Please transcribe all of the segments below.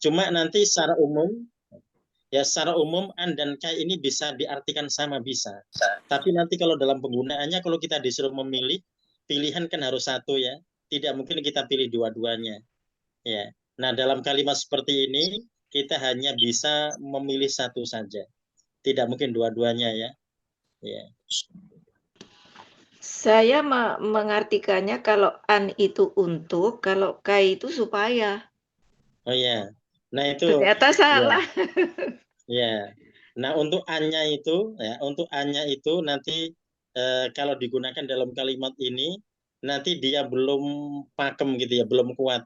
Cuma nanti secara umum an dan kai ini bisa diartikan sama bisa. Tapi nanti kalau dalam penggunaannya kalau kita disuruh memilih, pilihan kan harus satu ya. Tidak mungkin kita pilih dua-duanya. Ya. Nah, dalam kalimat seperti ini kita hanya bisa memilih satu saja. Tidak mungkin dua-duanya ya. Ya. Saya mengartikannya kalau an itu untuk, kalau kai itu supaya. Oh ya. Nah, itu Ternyata ya. salah. Ya. Nah, untuk A-nya itu, ya, untuk A-nya itu nanti kalau digunakan dalam kalimat ini, nanti dia belum pakem gitu ya, belum kuat.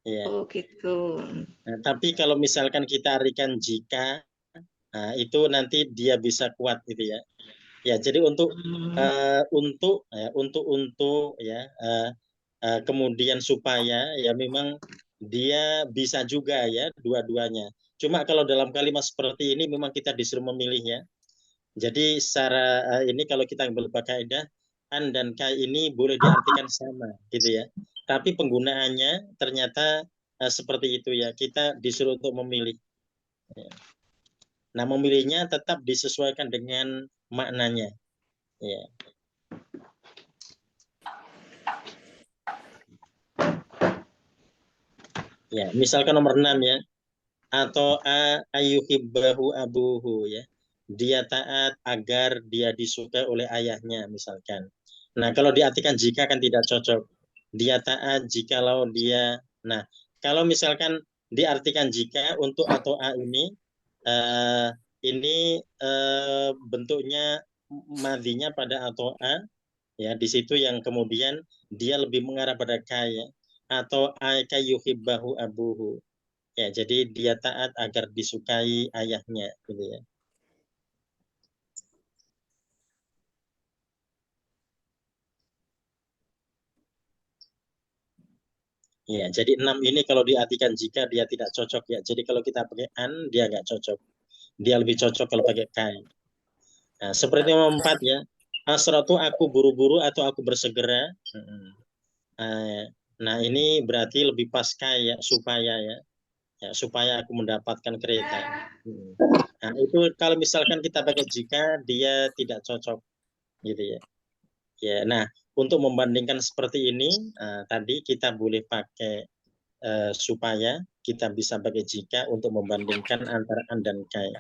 Ya. Oh gitu. Nah, tapi kalau misalkan kita artikan jika, nah, itu nanti dia bisa kuat gitu ya. Ya, jadi untuk ya, kemudian supaya ya memang dia bisa juga ya dua-duanya. Cuma kalau dalam kalimat seperti ini memang kita disuruh memilih ya. Jadi secara ini kalau kita berbagai kaidah an dan kai ini boleh diartikan sama gitu ya. Tapi penggunaannya ternyata seperti itu ya. Kita disuruh untuk memilih. Nah, memilihnya tetap disesuaikan dengan maknanya. Ya. Ya, misalkan nomor 6 ya. Atau ayuhibbahu abuhu ya. Dia taat agar dia disukai oleh ayahnya misalkan. Nah, kalau diartikan jika kan tidak cocok. Dia taat jikalau dia. Nah, kalau misalkan diartikan jika untuk atau a bentuknya madinya pada atau a ya di situ yang kemudian dia lebih mengarah pada kaya atau ayuhibbahu abuhu. Ya, jadi dia taat agar disukai ayahnya, gitu ya. Ya, jadi 6 ini kalau diartikan jika dia tidak cocok ya. Jadi kalau kita pakai an, dia nggak cocok. Dia lebih cocok kalau pakai kai. Nah, seperti nomor 4 ya. Asratu aku buru-buru atau aku bersegera. Nah, ini berarti lebih pas kai ya, supaya ya. Ya, supaya aku mendapatkan kereta. Nah, itu kalau misalkan kita pakai jika, dia tidak cocok, gitu ya. Ya, nah untuk membandingkan seperti ini tadi kita boleh pakai supaya kita bisa pakai jika untuk membandingkan antara an dan kai.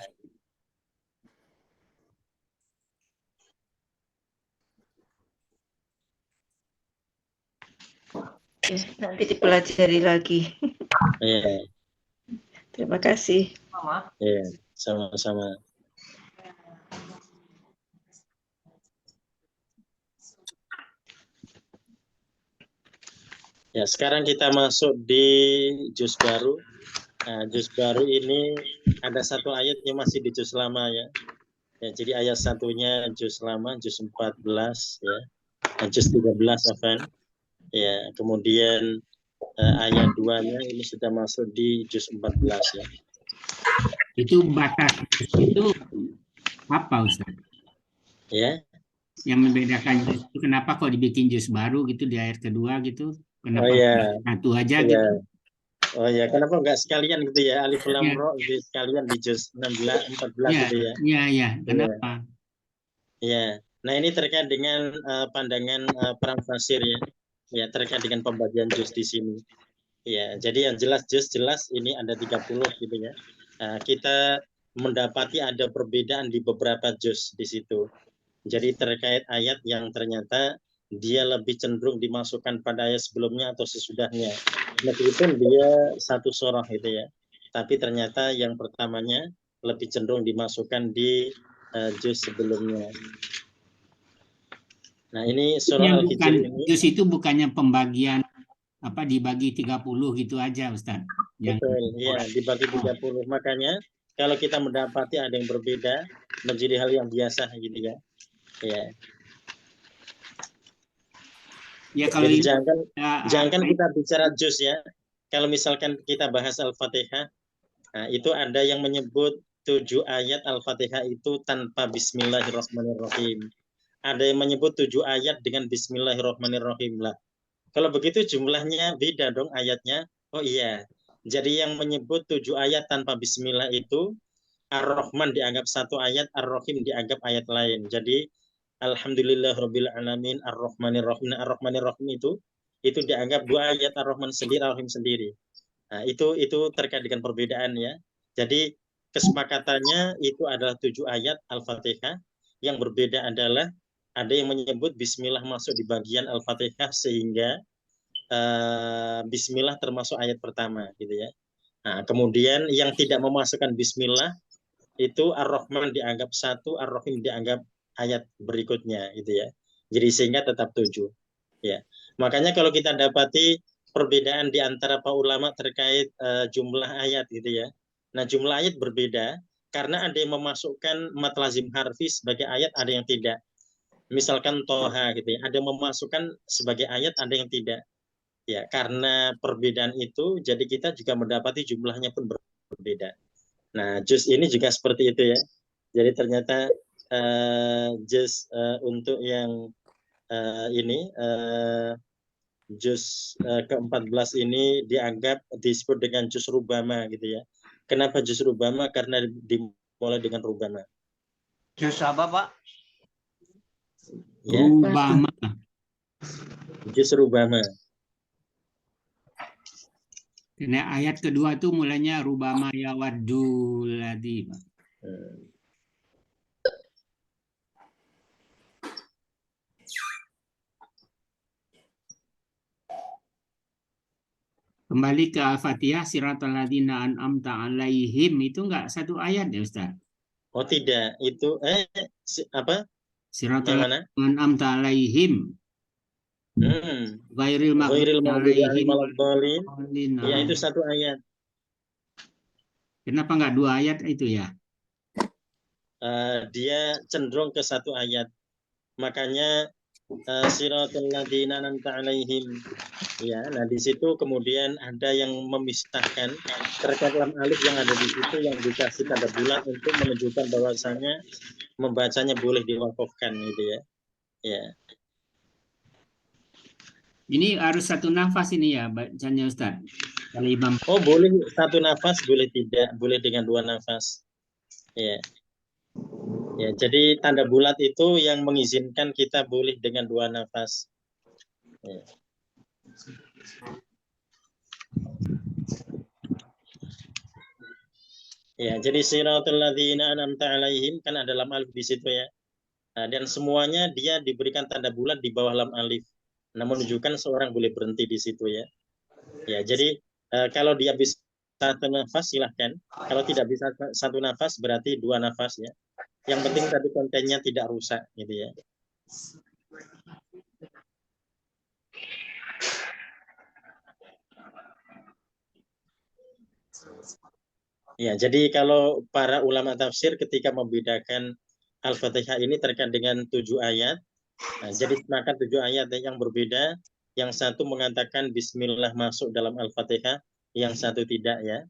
Oke, nanti dipelajari lagi. Ya, Terima kasih. ya, sama-sama. Ya, sekarang kita masuk di juz baru. Nah, juz baru ini ada satu ayat yang masih di juz lama ya. Ya, jadi ayat satunya juz lama, juz 14 ya. Juz 13 Afan. Ya, kemudian ayat 2-nya ini sudah masuk di juz 14 ya. Itu batas itu apa Ustaz? Ya. Yang membedakan juz itu kenapa kok dibikin juz baru gitu di ayat kedua gitu? Kenapa Oh ya, satu aja ya. gitu? Oh ya, kenapa enggak sekalian gitu ya, alif lam Ya, ro sekalian di juz 16 14 ya, gitu ya. ya, ya. Iya. Kenapa? Ya. Nah, ini terkait dengan pandangan para fasir ya. Ya, terkait dengan pembagian juz di sini. Ya, jadi yang jelas juz jelas ini ada 30 gitu ya. Kita mendapati ada perbedaan di beberapa juz di situ. Jadi terkait ayat yang ternyata dia lebih cenderung dimasukkan pada ayat sebelumnya atau sesudahnya. Meskipun dia satu surah gitu ya. Tapi ternyata yang pertamanya lebih cenderung dimasukkan di juz sebelumnya. Nah, ini surah Yang bukan Al-Hijr ini. juz itu bukannya pembagian apa dibagi 30 gitu aja Ustaz. Yang Betul, ya, dibagi 30. Makanya kalau kita mendapati ada yang berbeda menjadi hal yang biasa gitu ya. Ya. Ya kalau Jadi ini jangan kita bicara juz ya. Kalau misalkan kita bahas Al-Fatihah, nah, itu ada yang menyebut 7 ayat Al-Fatihah itu tanpa Bismillahirrahmanirrahim. Ada yang menyebut 7 ayat dengan Bismillahirrahmanirrahim lah. Kalau begitu jumlahnya beda dong ayatnya. Oh iya, Jadi yang menyebut 7 ayat tanpa bismillah itu Ar-Rahman dianggap satu ayat, Ar-Rahim dianggap ayat lain. Jadi Alhamdulillah Rabbil Alamin Ar-Rahmanir Rahim. Nah, Ar-Rahmanir Rahim itu dianggap dua ayat, Ar-Rahman sendiri, Ar-Rahim sendiri. Nah, itu terkait dengan perbedaan ya. Jadi kesepakatannya itu adalah 7 ayat Al-Fatihah. Yang berbeda adalah ada yang menyebut Bismillah masuk di bagian Al-Fatihah sehingga Bismillah termasuk ayat pertama gitu ya. Nah, kemudian yang tidak memasukkan Bismillah itu Ar-Rahman dianggap satu, Ar-Rahim dianggap ayat berikutnya gitu ya. Jadi sehingga tetap 7. Ya. Makanya kalau kita dapati perbedaan di antara para ulama terkait jumlah ayat gitu ya. Nah, jumlah ayat berbeda karena ada yang memasukkan mat lazim harfi sebagai ayat, ada yang tidak. Misalkan Toha gitu ya, ada yang memasukkan sebagai ayat, ada yang tidak. Ya, karena perbedaan itu jadi kita juga mendapati jumlahnya pun berbeda. Nah, juz ini juga seperti itu ya. Jadi ternyata juz untuk yang ini juz ke-14 ini dianggap disebut dengan juz rubama gitu ya. Kenapa juz rubama? Karena dimulai dengan rubama. Juz apa, Pak? Ya, Rubama. juz rubama. Karena ayat kedua itu mulanya rubama yawaddul ladzi. Kembali ke Al-Fatihah, siratal ladzina an'amta alaihim, itu enggak satu ayat ya Ustaz? Oh tidak, itu apa? Siratal Yang mana? ladzina an'amta alaihim. Ghairil Ghairil maghdubi maghdubi alaihim alaihim waladdallin. waladdallin. Ya, itu satu ayat. Kenapa enggak dua ayat itu ya? Dia cenderung ke satu ayat. Makanya siratal ladzina an'amta alaihim. Ya, nah di situ kemudian ada yang memisahkan terkait lam alif yang ada di situ yang dikasih tanda bulat untuk menunjukkan bahwasanya membacanya boleh diwakafkan gitu ya. Ya. Ini harus satu nafas ini ya bacanya Ustaz. Kalau Imam. Oh, boleh satu nafas, boleh tidak, boleh dengan dua nafas. Ya. Ya, jadi tanda bulat itu yang mengizinkan kita boleh dengan dua nafas. Ya. Ya, jadi siratal ladzina an'amta alaihim kan ada lam alif di situ ya. Nah, dan semuanya dia diberikan tanda bulat di bawah lam alif. Nah, menunjukkan seorang boleh berhenti di situ ya. Ya, jadi kalau dia bisa satu nafas silahkan. Kalau tidak bisa satu nafas berarti dua nafas ya. Yang penting tadi kontennya tidak rusak gitu ya. Ya, jadi kalau para ulama tafsir ketika membedakan Al-Fatihah ini terkait dengan 7 ayat, nah, jadi sepakat 7 ayat yang berbeda, yang satu mengatakan Bismillah masuk dalam Al-Fatihah, yang satu tidak ya.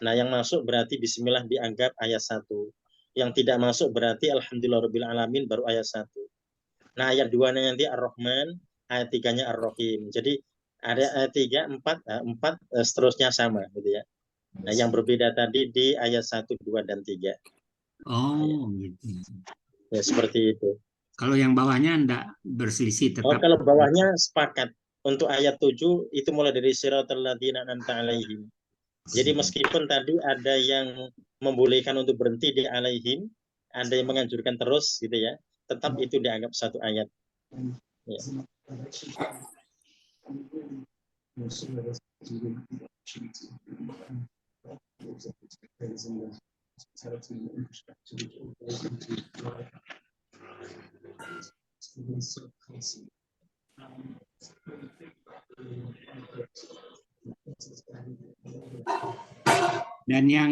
Nah, yang masuk berarti Bismillah dianggap ayat 1. Yang tidak masuk berarti Alhamdulillah Alamin baru ayat 1. Nah, ayat 2-nya nanti Ar-Rahman, ayat 3-nya Ar-Rahim. Jadi ada ayat 3, 4 seterusnya sama gitu ya. Nah, yang berbeda tadi di ayat 1, 2, dan 3. Oh, gitu. Ya, seperti itu. Kalau yang bawahnya enggak berselisih Oh, tetap. kalau bawahnya sepakat. Untuk ayat 7 itu mulai dari siratal ladzina an'amta alaihim. Jadi meskipun tadi ada yang membolehkan untuk berhenti di alaihim, ada yang menganjurkan terus gitu ya, tetap itu dianggap satu ayat. Ya. Dan yang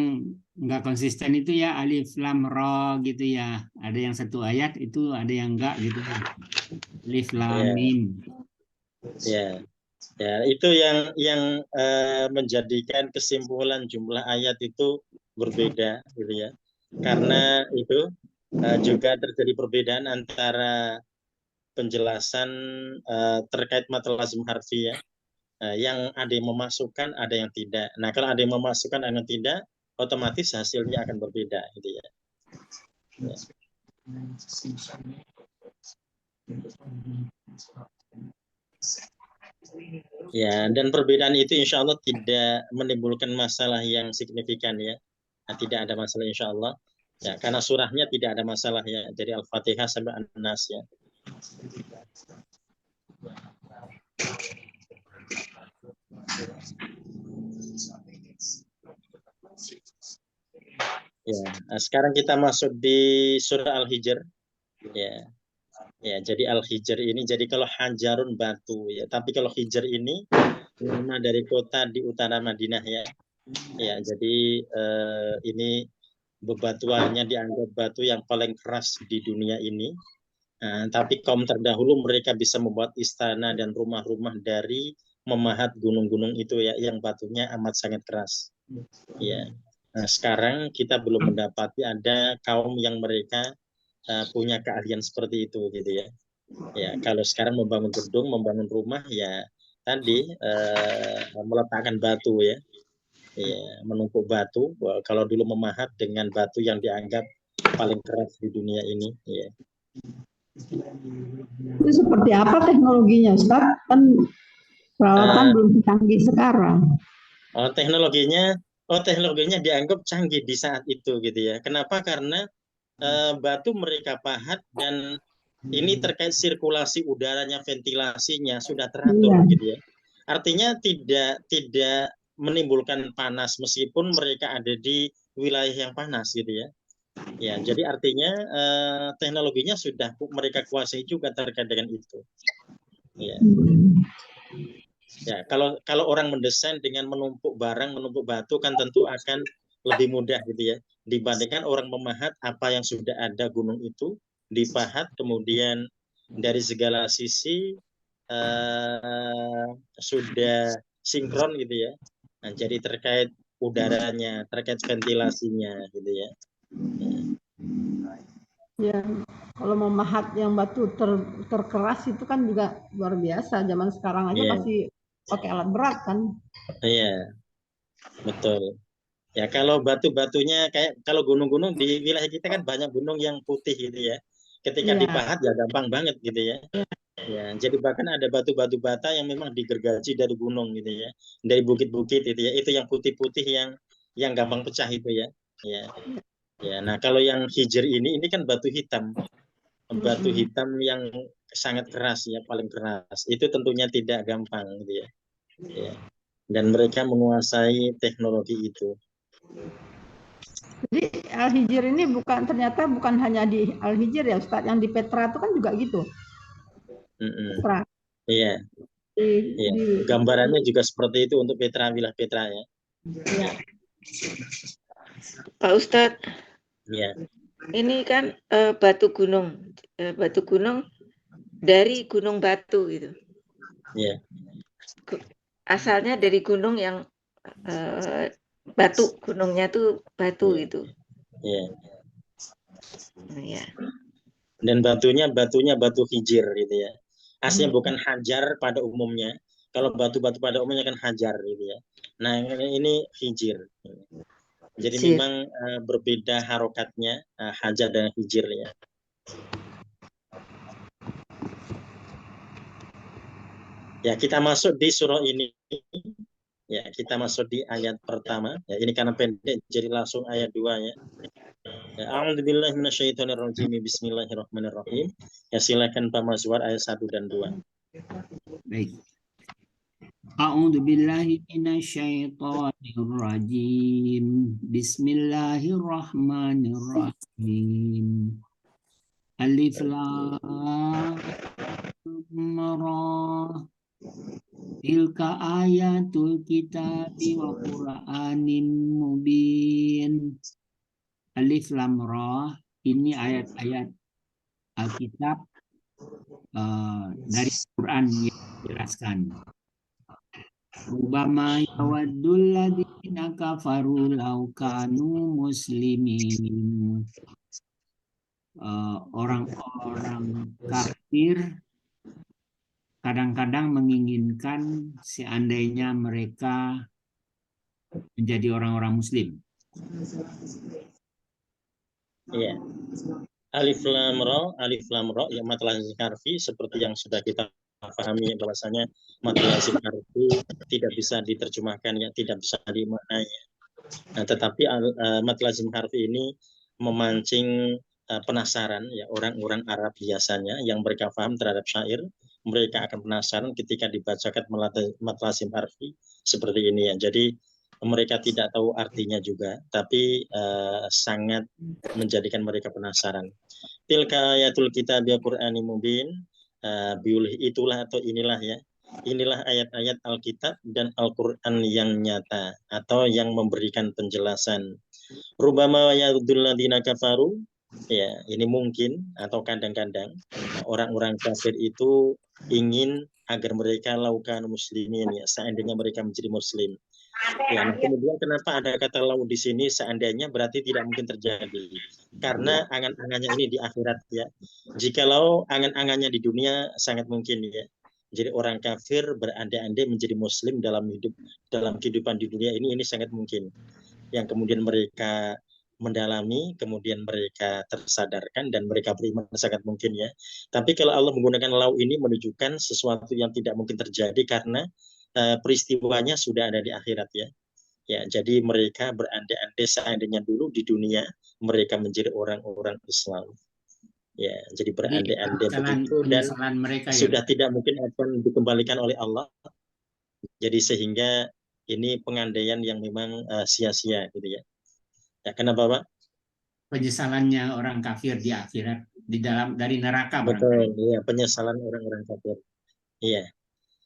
enggak konsisten itu ya alif lam ra gitu ya. Ada yang satu ayat itu, ada yang enggak gitu. Alif lam mim. Ya. Ya, itu yang menjadikan kesimpulan jumlah ayat itu berbeda gitu ya. Karena itu juga terjadi perbedaan antara penjelasan terkait mat lazim harfi ya. yang ada yang memasukkan, ada yang tidak. Nah, kalau ada yang memasukkan, ada yang tidak, otomatis hasilnya akan berbeda, gitu ya. Ya. Ya, dan perbedaan itu insya Allah tidak menimbulkan masalah yang signifikan ya. Nah, tidak ada masalah insya Allah. Ya, karena surahnya tidak ada masalah ya. Dari Al-Fatihah sampai An-Nas ya. Ya, nah, sekarang kita masuk di surah Al-Hijr. Ya. Ya, jadi Al-Hijr ini jadi kalau hajarun batu ya, tapi kalau Hijr ini nama dari kota di utara Madinah ya. Ya, jadi ini bebatuannya dianggap batu yang paling keras di dunia ini. Tapi kaum terdahulu mereka bisa membuat istana dan rumah-rumah dari memahat gunung-gunung itu ya, yang batunya amat sangat keras. Ya. Nah, sekarang kita belum mendapati ada kaum yang mereka punya keahlian seperti itu gitu ya. Ya, kalau sekarang membangun gedung, membangun rumah ya tadi meletakkan batu ya. Ya, menumpuk batu. Kalau dulu memahat dengan batu yang dianggap paling keras di dunia ini ya. Itu seperti apa teknologinya, Ustaz? Kan peralatan belum canggih sekarang. Teknologinya dianggap canggih di saat itu gitu ya. Kenapa? Karena batu mereka pahat dan ini terkait sirkulasi udaranya, ventilasinya sudah teratur gitu ya. Artinya tidak menimbulkan panas meskipun mereka ada di wilayah yang panas gitu ya. Ya, jadi artinya teknologinya sudah mereka kuasai juga terkait dengan itu. Ya. Ya, kalau orang mendesain dengan menumpuk barang, menumpuk batu kan tentu akan lebih mudah gitu ya dibandingkan orang memahat apa yang sudah ada gunung itu dipahat kemudian dari segala sisi sudah sinkron gitu ya. Nah, jadi terkait udaranya, terkait ventilasinya gitu ya. Ya, kalau memahat yang batu terkeras itu kan juga luar biasa. Zaman sekarang aja masih pakai alat berat kan. Iya, betul. Ya kalau batu-batunya kayak kalau gunung-gunung di wilayah kita kan banyak gunung yang putih gitu ya. Ketika dipahat ya gampang banget gitu ya. Ya, jadi bahkan ada batu-batu bata yang memang digergaji dari gunung gitu ya. Dari bukit-bukit itu ya. Itu yang putih-putih yang gampang pecah itu ya. Ya. Ya, nah kalau yang Hijr ini kan batu hitam. Batu hitam yang sangat keras ya, paling keras. Itu tentunya tidak gampang gitu ya. Ya. Dan mereka menguasai teknologi itu. Jadi Al-Hijr ini ternyata bukan hanya di Al-Hijr ya Ustaz, yang di Petra itu kan juga gitu. Petra. Iya. Gambarannya juga seperti itu untuk Petra, wilayah Petra ya. Iya. Pak Ustadz. Iya. Ini kan batu gunung dari gunung batu gitu. Iya. Asalnya dari gunung yang batu, gunungnya tuh batu gitu. Iya. Iya. Dan batunya batu hijir gitu ya. Aslinya bukan hajar pada umumnya. Kalau batu-batu pada umumnya kan hajar gitu ya. Nah ini hijir. Jadi memang berbeda harokatnya hajar dan hijir ya. Ya kita masuk di surah ini. Ya kita masuk di ayat pertama. Ya ini karena pendek jadi langsung ayat 2 ya. A'udzubillahi minasyaitonirrajim. Bismillahirrahmanirrahim. Ya silakan Pak Mazwar ayat 1 dan 2. Baik. A'udzubillahi minasyaitonirrajim. Bismillahirrahmanirrahim. Alif lam ra. Tilka ayatul kitabi wa Qur'anin mubin. Alif lam ra, ini ayat-ayat Alkitab dari Quran yang dijelaskan. Rubama yawaddul ladzina kafaru law kanu muslimin. Orang-orang kafir kadang-kadang menginginkan seandainya mereka menjadi orang-orang Muslim. Iya. Alif lam ra ya mad lazim harfi seperti yang sudah kita pahami bahwasanya mad lazim harfi tidak bisa diterjemahkan ya, tidak bisa dimaknai. Nah, tetapi mad lazim harfi ini memancing penasaran ya orang-orang Arab biasanya yang mereka paham terhadap syair, mereka akan penasaran ketika dibacakan mad lazim harfi seperti ini ya. Jadi mereka tidak tahu artinya juga, tapi sangat menjadikan mereka penasaran. Tilka ayatul kitab ya Qur'ani mubin, biulih itulah atau inilah ya. Inilah ayat-ayat Alkitab dan Al-Qur'an yang nyata atau yang memberikan penjelasan. Rubama yadul ladina kafaru, ya ini mungkin atau kadang-kadang orang-orang kafir itu ingin agar mereka laukan muslimin ya, seandainya mereka menjadi muslim. Ya, nah, kemudian kenapa ada kata lau di sini seandainya berarti tidak mungkin terjadi karena angan-angannya ini di akhirat ya. Jikalau angan-angannya di dunia sangat mungkin ya. Jadi orang kafir berandai-andai menjadi muslim dalam kehidupan di dunia ini sangat mungkin. Yang kemudian mereka mendalami, kemudian mereka tersadarkan dan mereka beriman sangat mungkin ya. Tapi kalau Allah menggunakan lau ini menunjukkan sesuatu yang tidak mungkin terjadi karena peristiwanya sudah ada di akhirat ya. Ya, jadi mereka berandai-andai seandainya dulu di dunia mereka menjadi orang-orang Islam. Ya, jadi berandai-andai begitu dan mereka sudah tidak mungkin akan dikembalikan oleh Allah. Jadi sehingga ini pengandaian yang memang sia-sia gitu ya. Ya, kenapa Pak? Penyesalannya orang kafir di akhirat dari neraka. Betul, ya, penyesalan orang-orang kafir. Iya.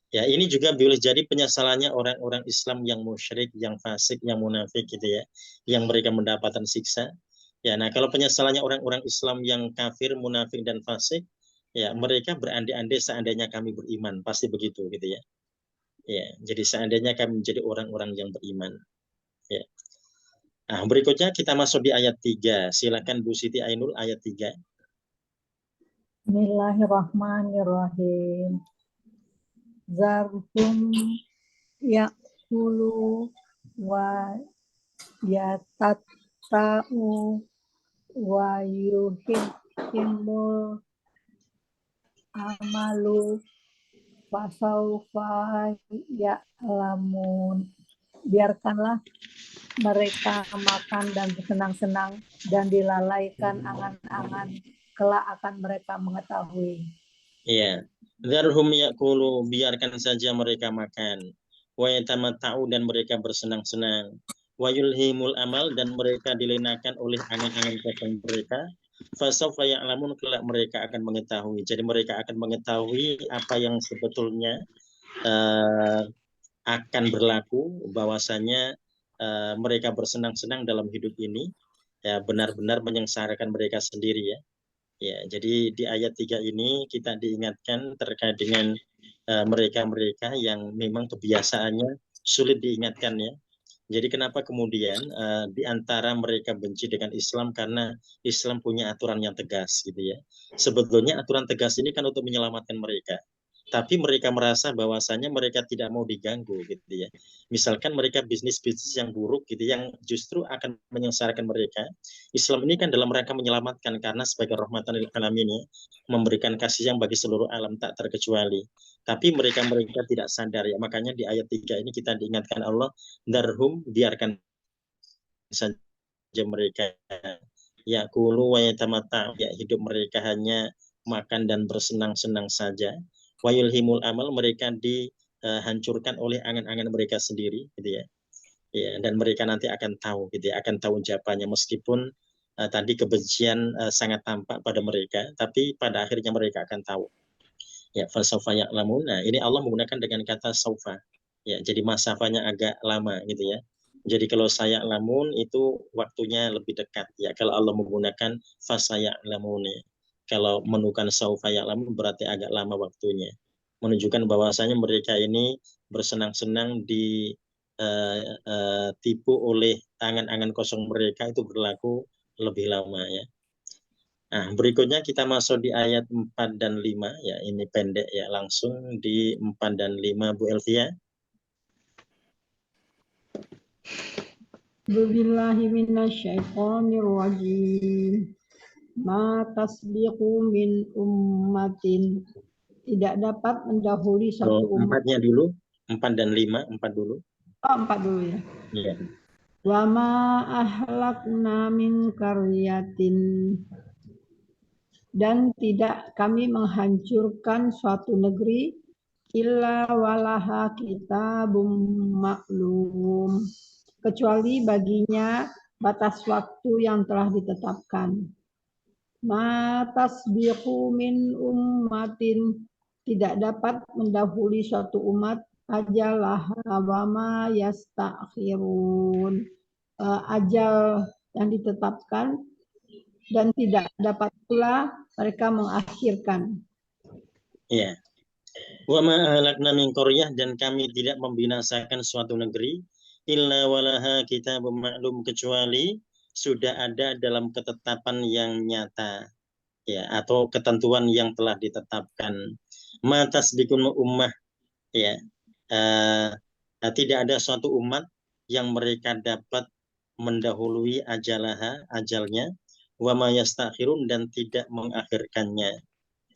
Ya, ini juga boleh jadi penyesalannya orang-orang Islam yang musyrik, yang fasik, yang munafik gitu ya, yang mereka mendapatkan siksa. Ya, nah kalau penyesalannya orang-orang Islam yang kafir, munafik dan fasik, ya mereka berandai-andai seandainya kami beriman, pasti begitu gitu ya. Ya, jadi seandainya kami menjadi orang-orang yang beriman. Ya. Nah, berikutnya kita masuk di ayat 3. Silakan Bu Siti Ainul ayat 3. Bismillahirrahmanirrahim. Zarhum ya'kulu wa yatatta'u wa yuhimmul amalu fasaufa ya'lamun. Biarkanlah mereka makan dan bersenang-senang dan dilalaikan angan-angan, kelak akan mereka mengetahui. Iya. Zarhum ya'kulu, biarkan saja mereka makan. Wa yatamatta'u, dan mereka bersenang-senang. Wa yulhimul amal, dan mereka dilenakan oleh angan-angan kosong mereka. Fasawfa ya'lamun, kelak mereka akan mengetahui. Jadi mereka akan mengetahui apa yang sebetulnya akan berlaku, bahwasanya mereka bersenang-senang dalam hidup ini ya benar-benar menyengsarakan mereka sendiri ya. Ya, jadi di ayat 3 ini kita diingatkan terkait dengan mereka-mereka yang memang kebiasaannya sulit diingatkan ya. Jadi kenapa kemudian di antara mereka benci dengan Islam karena Islam punya aturan yang tegas gitu ya. Sebetulnya aturan tegas ini kan untuk menyelamatkan mereka. Tapi mereka merasa bahwasanya mereka tidak mau diganggu gitu ya. Misalkan mereka bisnis-bisnis yang buruk gitu yang justru akan menyengsarakan mereka. Islam ini kan dalam rangka menyelamatkan karena sebagai rahmatan lil alamin ya, memberikan kasih yang bagi seluruh alam tak terkecuali. Tapi mereka tidak sadar ya. Makanya di ayat 3 ini kita diingatkan Allah, darhum, biarkan saja mereka ya kulu wa yatamata, ya hidup mereka hanya makan dan bersenang-senang saja. Wa yulhimul amal, mereka dihancurkan oleh angan-angan mereka sendiri gitu ya. Ya, dan mereka nanti akan tahu gitu ya, akan tahu jawabannya meskipun tadi kebencian sangat tampak pada mereka, tapi pada akhirnya mereka akan tahu. Ya, falsafah ya'lamun. Nah, ini Allah menggunakan dengan kata saufa. Ya, jadi masafanya agak lama gitu ya. Jadi kalau saya lamun itu waktunya lebih dekat ya. Kalau Allah menggunakan fasaya lamun ya. Kalau menukan saufa ya'lamun berarti agak lama waktunya. Menunjukkan bahwasanya mereka ini bersenang-senang tipu oleh angan-angan kosong mereka itu berlaku lebih lama ya. Nah, berikutnya kita masuk di ayat 4 dan 5 ya, ini pendek ya, langsung di 4 dan 5 Bu Elvia. Billahi minasyaitonirrajim. Ma tasbiqu min ummatin. Tidak dapat mendahului Oh, satu umat. empatnya dulu, 4 dan 5, 4 dulu. Oh, 4 dulu ya. Ya. Wa ma ahlakna min qaryatin. Dan tidak kami menghancurkan suatu negeri illa walaha kitabum maklum, kecuali baginya batas waktu yang telah ditetapkan. Ma tasbiqu min ummatin, tidak dapat mendahului suatu umat ajalah wa ma yastakhirun, ajal yang ditetapkan, dan tidak dapat pula mereka mengakhirkan. Ya. Wa ma ahlakna min qaryah, dan kami tidak membinasakan suatu negeri illa walaha kitabun maklum, kecuali sudah ada dalam ketetapan yang nyata ya, atau ketentuan yang telah ditetapkan. Ma tasbiqul ummah ya. Tidak ada suatu umat yang mereka dapat mendahului ajalnya, wa ma yastakhirun, dan tidak mengakhirkannya.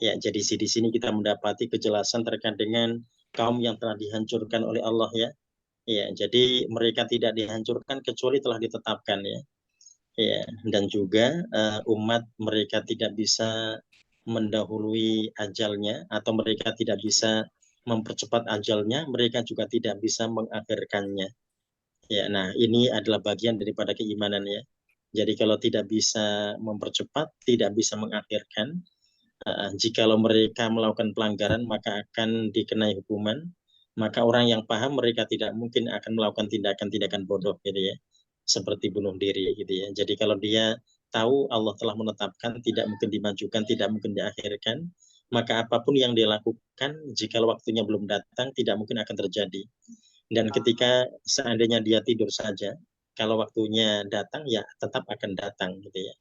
Ya, jadi di sini kita mendapati kejelasan terkait dengan kaum yang telah dihancurkan oleh Allah ya. Ya, jadi mereka tidak dihancurkan kecuali telah ditetapkan ya. Ya, dan juga umat mereka tidak bisa mendahului ajalnya, atau mereka tidak bisa mempercepat ajalnya, mereka juga tidak bisa mengakhirkannya. Ya, nah ini adalah bagian daripada keimanan ya. Jadi kalau tidak bisa mempercepat, tidak bisa mengakhirkan, jikalau mereka melakukan pelanggaran maka akan dikenai hukuman. Maka orang yang paham mereka tidak mungkin akan melakukan tindakan-tindakan bodoh gitu ya, seperti bunuh diri gitu ya. Jadi kalau dia tahu Allah telah menetapkan tidak mungkin dimajukan, tidak mungkin diakhirkan, maka apapun yang dia lakukan jika waktunya belum datang tidak mungkin akan terjadi. Dan ketika seandainya dia tidur saja, kalau waktunya datang ya tetap akan datang gitu ya.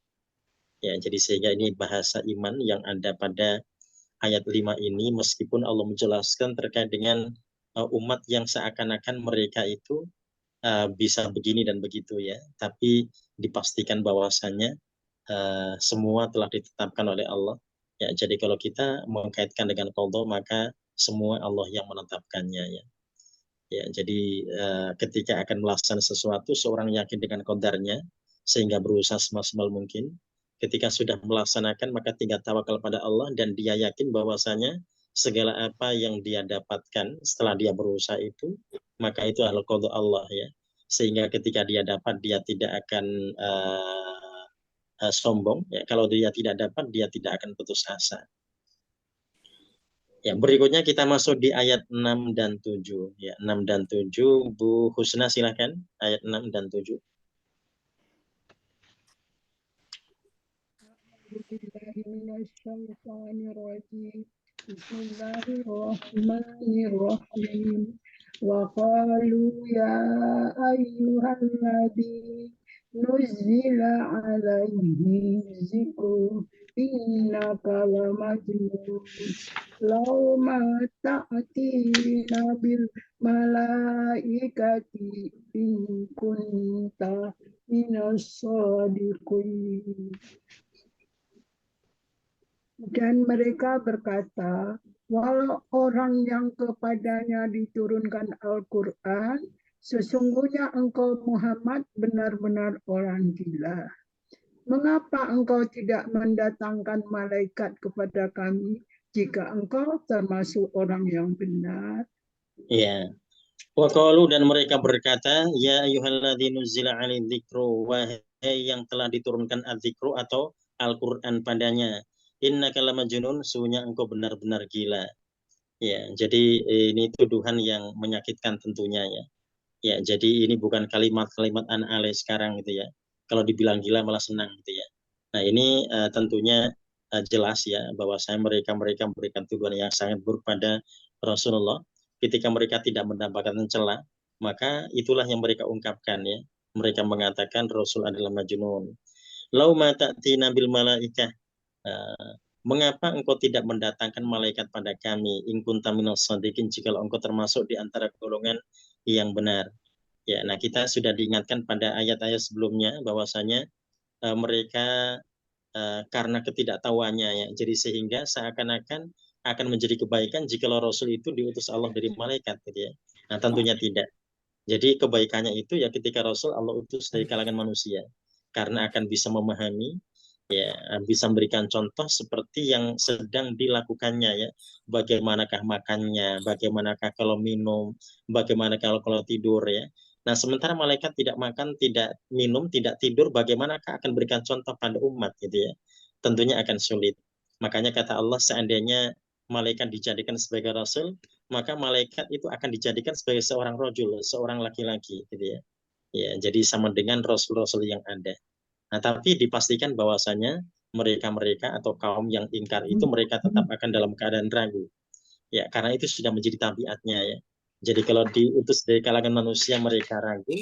Ya, jadi sehingga ini bahasa iman yang ada pada ayat 5 ini, meskipun Allah menjelaskan terkait dengan umat yang seakan-akan mereka itu bisa begini dan begitu ya, tapi dipastikan bahwasannya semua telah ditetapkan oleh Allah. Ya, jadi kalau kita mengkaitkan dengan qadha, maka semua Allah yang menetapkannya ya. Ya, jadi ketika akan melaksanakan sesuatu, seorang yakin dengan qadarnya sehingga berusaha semaksimal mungkin. Ketika sudah melaksanakan maka tinggal tawakal pada Allah, dan dia yakin bahwasanya segala apa yang dia dapatkan setelah dia berusaha itu, maka itu adalah qada Allah ya. Sehingga ketika dia dapat dia tidak akan sombong ya. Kalau dia tidak dapat dia tidak akan putus asa. Ya, berikutnya kita masuk di ayat 6 dan 7 ya, 6 dan 7 Bu Husna silakan ayat 6 dan 7. Bismillahirrahmanirrahim. Wa qalu ya ayyuhalladzi nuzila alaihi zikru innaka lamajnun law ma ta'tina bil malaikati in kunta minas sadiqin. Dan mereka berkata, walau orang yang kepadanya diturunkan Al-Quran, sesungguhnya engkau Muhammad benar-benar orang gila. Mengapa engkau tidak mendatangkan malaikat kepada kami jika engkau termasuk orang yang benar? Ya. Wa qalu, dan mereka berkata, ya ayyuhalladzina nuzila alaihi dzikru, wahai yang telah diturunkan az-zikru atau Al-Qur'an padanya, innaka lamajnun, sesungguhnya engkau benar-benar gila. Ya, jadi ini tuduhan yang menyakitkan tentunya ya. Ya, jadi ini bukan kalimat-kalimat anak-anak sekarang gitu ya. Kalau dibilang gila malah senang gitu ya. Nah, ini tentunya jelas ya bahwa mereka memberikan tuduhan yang sangat buruk pada Rasulullah. Ketika mereka tidak mendapatkan celah, maka itulah yang mereka ungkapkan ya. Mereka mengatakan Rasul adalah majnun. Lau ma ta'tina bil malaikah, Mengapa engkau tidak mendatangkan malaikat pada kami? In kunta minas shadiqin, jika engkau termasuk di antara golongan yang benar. Ya, nah kita sudah diingatkan pada ayat-ayat sebelumnya bahwasanya mereka karena ketidaktahuannya ya, jadi sehingga seakan-akan akan menjadi kebaikan jika Rasul itu diutus Allah dari malaikat gitu ya. Nah, tentunya tidak. Jadi kebaikannya itu ya ketika Rasul Allah utus dari kalangan manusia, karena akan bisa memahami, ya bisa memberikan contoh seperti yang sedang dilakukannya ya. Bagaimanakah makannya, bagaimanakah kalau minum, bagaimana kalau tidur ya. Nah, sementara malaikat tidak makan, tidak minum, tidak tidur, bagaimanakah akan berikan contoh pada umat gitu ya. Tentunya akan sulit. Makanya kata Allah, seandainya malaikat dijadikan sebagai rasul, maka malaikat itu akan dijadikan sebagai seorang rojul, seorang laki-laki gitu ya. Ya, jadi sama dengan rasul-rasul yang ada. Nah, tapi dipastikan bahwasanya mereka-mereka atau kaum yang ingkar itu mereka tetap akan dalam keadaan ragu. Ya, karena itu sudah menjadi tabiatnya ya. Jadi kalau diutus dari kalangan manusia mereka ragu,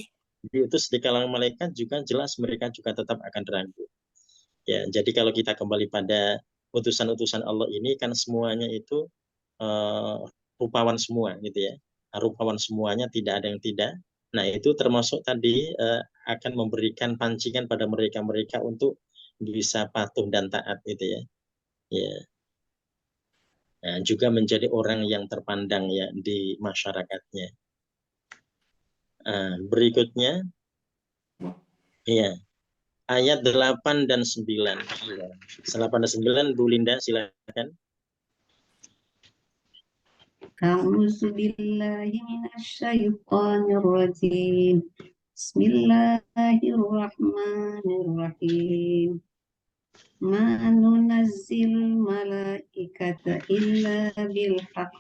diutus di kalangan malaikat juga jelas mereka juga tetap akan ragu. Ya, jadi kalau kita kembali pada utusan-utusan Allah ini kan semuanya itu rupawan semua gitu ya. Rupawan semuanya, tidak ada yang tidak. Nah, itu termasuk tadi akan memberikan pancingan pada mereka-mereka untuk bisa patuh dan taat gitu ya. Ya. Nah, juga menjadi orang yang terpandang ya di masyarakatnya. Berikutnya ya, ayat 8 dan 9. 8 dan 9 Bu Linda silakan. A'udzu billahi minasyaitonir rajim. Bismillahirrahmanirrahim. Ma nunazzil malaikata illa bil haqq.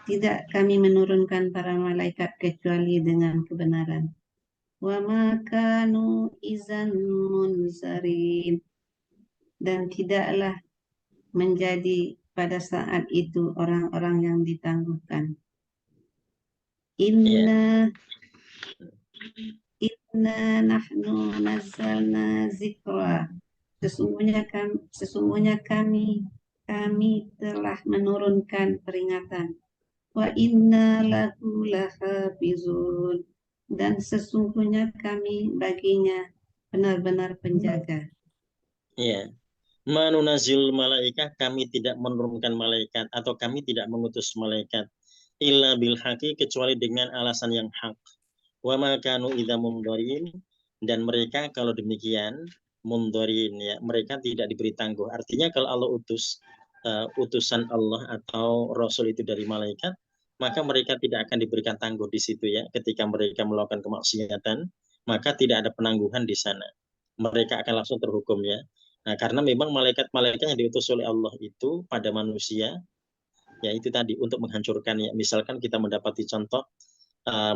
Tidak kami menurunkan para malaikat kecuali dengan kebenaran. Wa ma kanu izan munzarin. Dan tidaklah menjadi pada saat itu orang-orang yang ditangguhkan. Inna nahnu nazzalna zikra. Sesungguhnya kami telah menurunkan peringatan. Wa inna lahu lahafizun. Dan sesungguhnya kami baginya benar-benar penjaga. Ya. Manunazil malaikah, kami tidak menurunkan malaikat atau kami tidak mengutus malaikat illa bil haqi, kecuali dengan alasan yang hak. Wa ma kanu idza mundharin, dan mereka kalau demikian mundharin ya, mereka tidak diberi tangguh. Artinya kalau Allah utus utusan Allah atau rasul itu dari malaikat, maka mereka tidak akan diberikan tangguh di situ ya. Ketika mereka melakukan kemaksiatan, maka tidak ada penangguhan di sana. Mereka akan langsung terhukum ya. Nah, karena memang malaikat-malaikat yang diutus oleh Allah itu pada manusia, ya itu tadi untuk menghancurkan ya. Misalkan kita mendapati contoh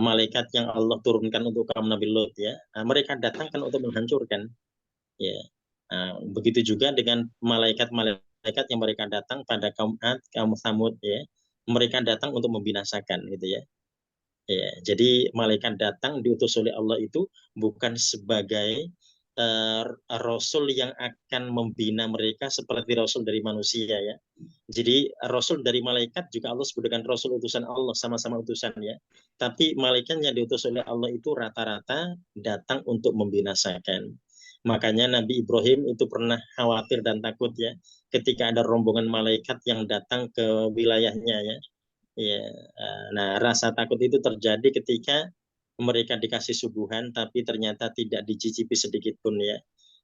malaikat yang Allah turunkan untuk kaum Nabi Lot ya, mereka datang kan untuk menghancurkan, ya. Begitu juga dengan malaikat-malaikat yang mereka datang pada kaum Ad, kaum Tsamud ya, mereka datang untuk membinasakan gitu ya. Ya, jadi malaikat datang diutus oleh Allah itu bukan sebagai rasul yang akan membina mereka seperti rasul dari manusia ya. Jadi rasul dari malaikat juga Allah sebutkan rasul utusan Allah, sama-sama utusan ya. Tapi malaikat yang diutus oleh Allah itu rata-rata datang untuk membinasakan. Makanya Nabi Ibrahim itu pernah khawatir dan takut ya ketika ada rombongan malaikat yang datang ke wilayahnya ya. Ya, nah rasa takut itu terjadi ketika mereka dikasih suguhan tapi ternyata tidak dicicipi sedikit pun ya.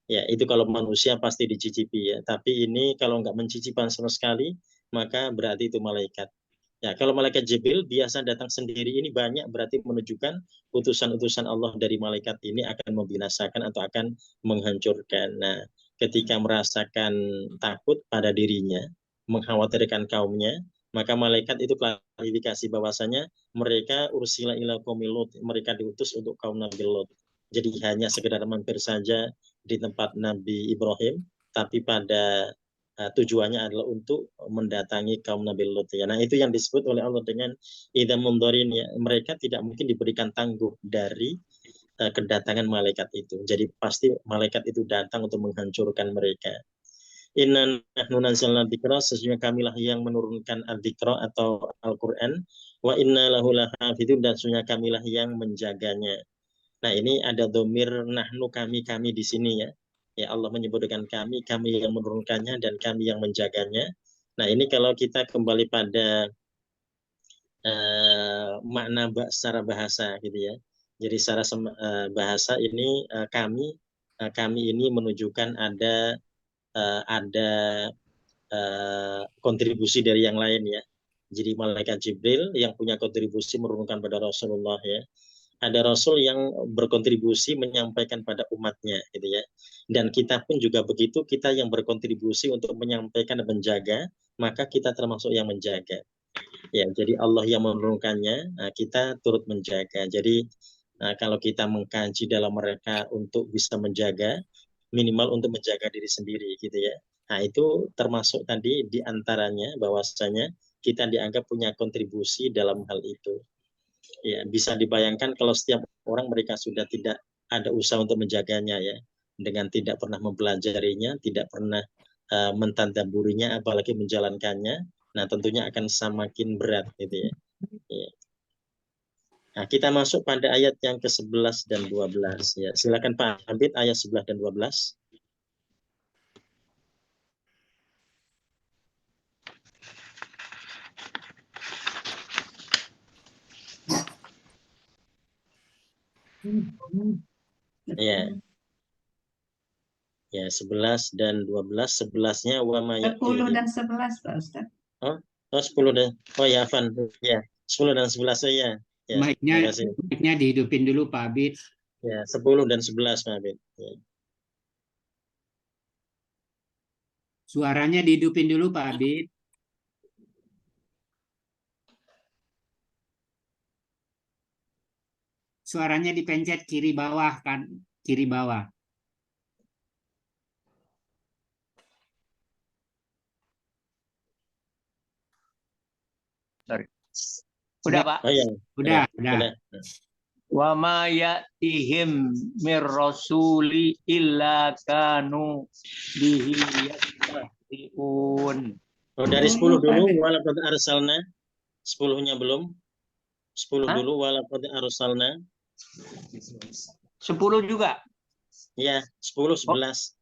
Ya, itu kalau manusia pasti dicicipi ya. Tapi ini kalau nggak mencicipan sama sekali, maka berarti itu malaikat. Ya, kalau malaikat Jibril biasa datang sendiri, ini banyak berarti menunjukkan utusan-utusan Allah dari malaikat ini akan membinasakan atau akan menghancurkan. Nah, ketika merasakan takut pada dirinya, mengkhawatirkan kaumnya, maka malaikat itu klarifikasi bahwasanya mereka ursila ila qaumil Lut, mereka diutus untuk kaum Nabi Lot. Jadi hanya sekedar mampir saja di tempat Nabi Ibrahim, tapi pada tujuannya adalah untuk mendatangi kaum Nabi Lot ya. Nah, itu yang disebut oleh Allah dengan idza mundharin ya. Mereka tidak mungkin diberikan tangguh dari kedatangan malaikat itu. Jadi pasti malaikat itu datang untuk menghancurkan mereka. Inna nahnu nazzalna dzikra, sesungguhnya kamilah yang menurunkan adzikra atau Al-Qur'an, wa inna lahu lahafidun, dan sesungguhnya kamilah yang menjaganya. Nah, ini ada domir nahnu, kami di sini ya. Ya, Allah menyebut dengan kami yang menurunkannya dan kami yang menjaganya. Nah, ini kalau kita kembali pada makna secara bahasa gitu ya. Jadi secara bahasa ini kami ini menunjukkan ada kontribusi dari yang lain ya. Jadi malaikat Jibril yang punya kontribusi menurunkan pada Rasulullah ya. Ada Rasul yang berkontribusi menyampaikan pada umatnya gitu ya. Dan kita pun juga begitu, kita yang berkontribusi untuk menyampaikan dan menjaga, maka kita termasuk yang menjaga. Ya, jadi Allah yang menurunkannya, kita turut menjaga. Jadi kalau kita mengkaji dalam mereka untuk bisa menjaga, minimal untuk menjaga diri sendiri gitu ya. Nah, itu termasuk tadi diantaranya bahwasanya kita dianggap punya kontribusi dalam hal itu. Ya, bisa dibayangkan kalau setiap orang mereka sudah tidak ada usaha untuk menjaganya ya, dengan tidak pernah mempelajarinya, tidak pernah mentadabburinya, apalagi menjalankannya. Nah, tentunya akan semakin berat gitu ya. Ya. Nah, kita masuk pada ayat yang ke-11 dan 12 ya. Silakan Pak Habib, ayat 11 dan 12. Ya. Ya, 11 dan 12. 11-nya wa ma 10 ya'tihim. dan 11 Pak Ustaz. Oh, 10 dan ya Afan. Ya, 10 dan 11 ya. Ya, terima kasih. Mic-nya dihidupin dulu Pak Abid. Ya, 10 dan 11 Pak Abid. Ya. Suaranya dihidupin dulu Pak Abid. Suaranya dipencet kiri bawah kan, kiri bawah. Sorry. Udah, Pak? Oh ya. Udah. Wa ma ya'tihim mir rasuli illa kanu bihi yastahzi'un. Oh, dari 10 dulu, walaqad arsalna. 10-nya belum. 10 dulu, walaqad arsalna. 10 juga? Ya, 10, 11.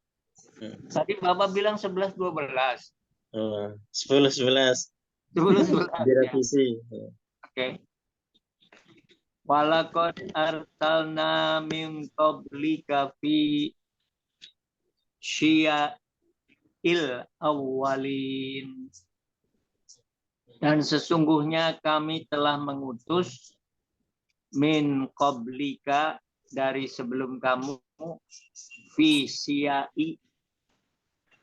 Tadi Bapak bilang 11, 12. Oh, 10, 11. 10, 11. Direvisi. Oke. Walaqad arsalna min qablika fi syia'il awwalin. Dan sesungguhnya kami telah mengutus min qablika, dari sebelum kamu, fi syia'i,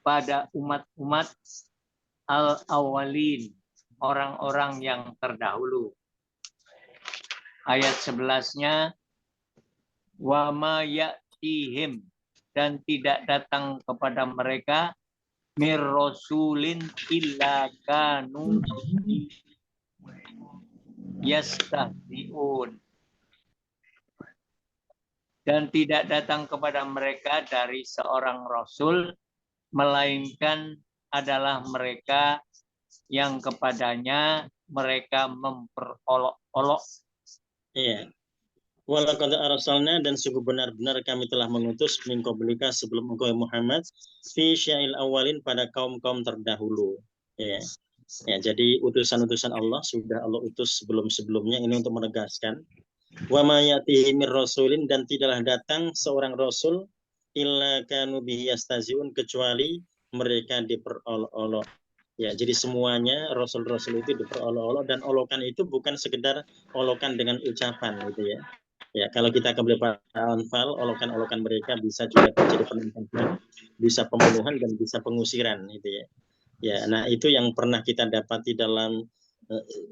pada umat-umat, al-awwalin, orang-orang yang terdahulu. Ayat 11-nya, wa ma ya'tihim, dan tidak datang kepada mereka, mir rasulin illa kanu yastahzi'un, dan tidak datang kepada mereka dari seorang rasul, melainkan adalah mereka yang kepadanya mereka memperolok-olok. Iya. Walaqad arsalna, dan sungguh benar-benar kami telah mengutus min qablika, sebelum engkau Muhammad, fi syia'il awalin, pada kaum-kaum terdahulu. Ya. Ya, jadi utusan-utusan Allah sudah Allah utus sebelum-sebelumnya, ini untuk menegaskan. Wa ma ya'tihim mir rasulin, dan tidaklah datang seorang rasul illa kanu bihi yastazi'un, kecuali mereka diperolok-olok. Ya, jadi semuanya rasul-rasul itu diperolok-olok, dan olokan itu bukan sekedar olokan dengan ucapan gitu ya. Ya, kalau kita kembali pada Anfal, olokan-olokan mereka bisa juga terjadi penembakan, bisa pembunuhan, dan bisa pengusiran gitu ya. Ya, nah itu yang pernah kita dapati dalam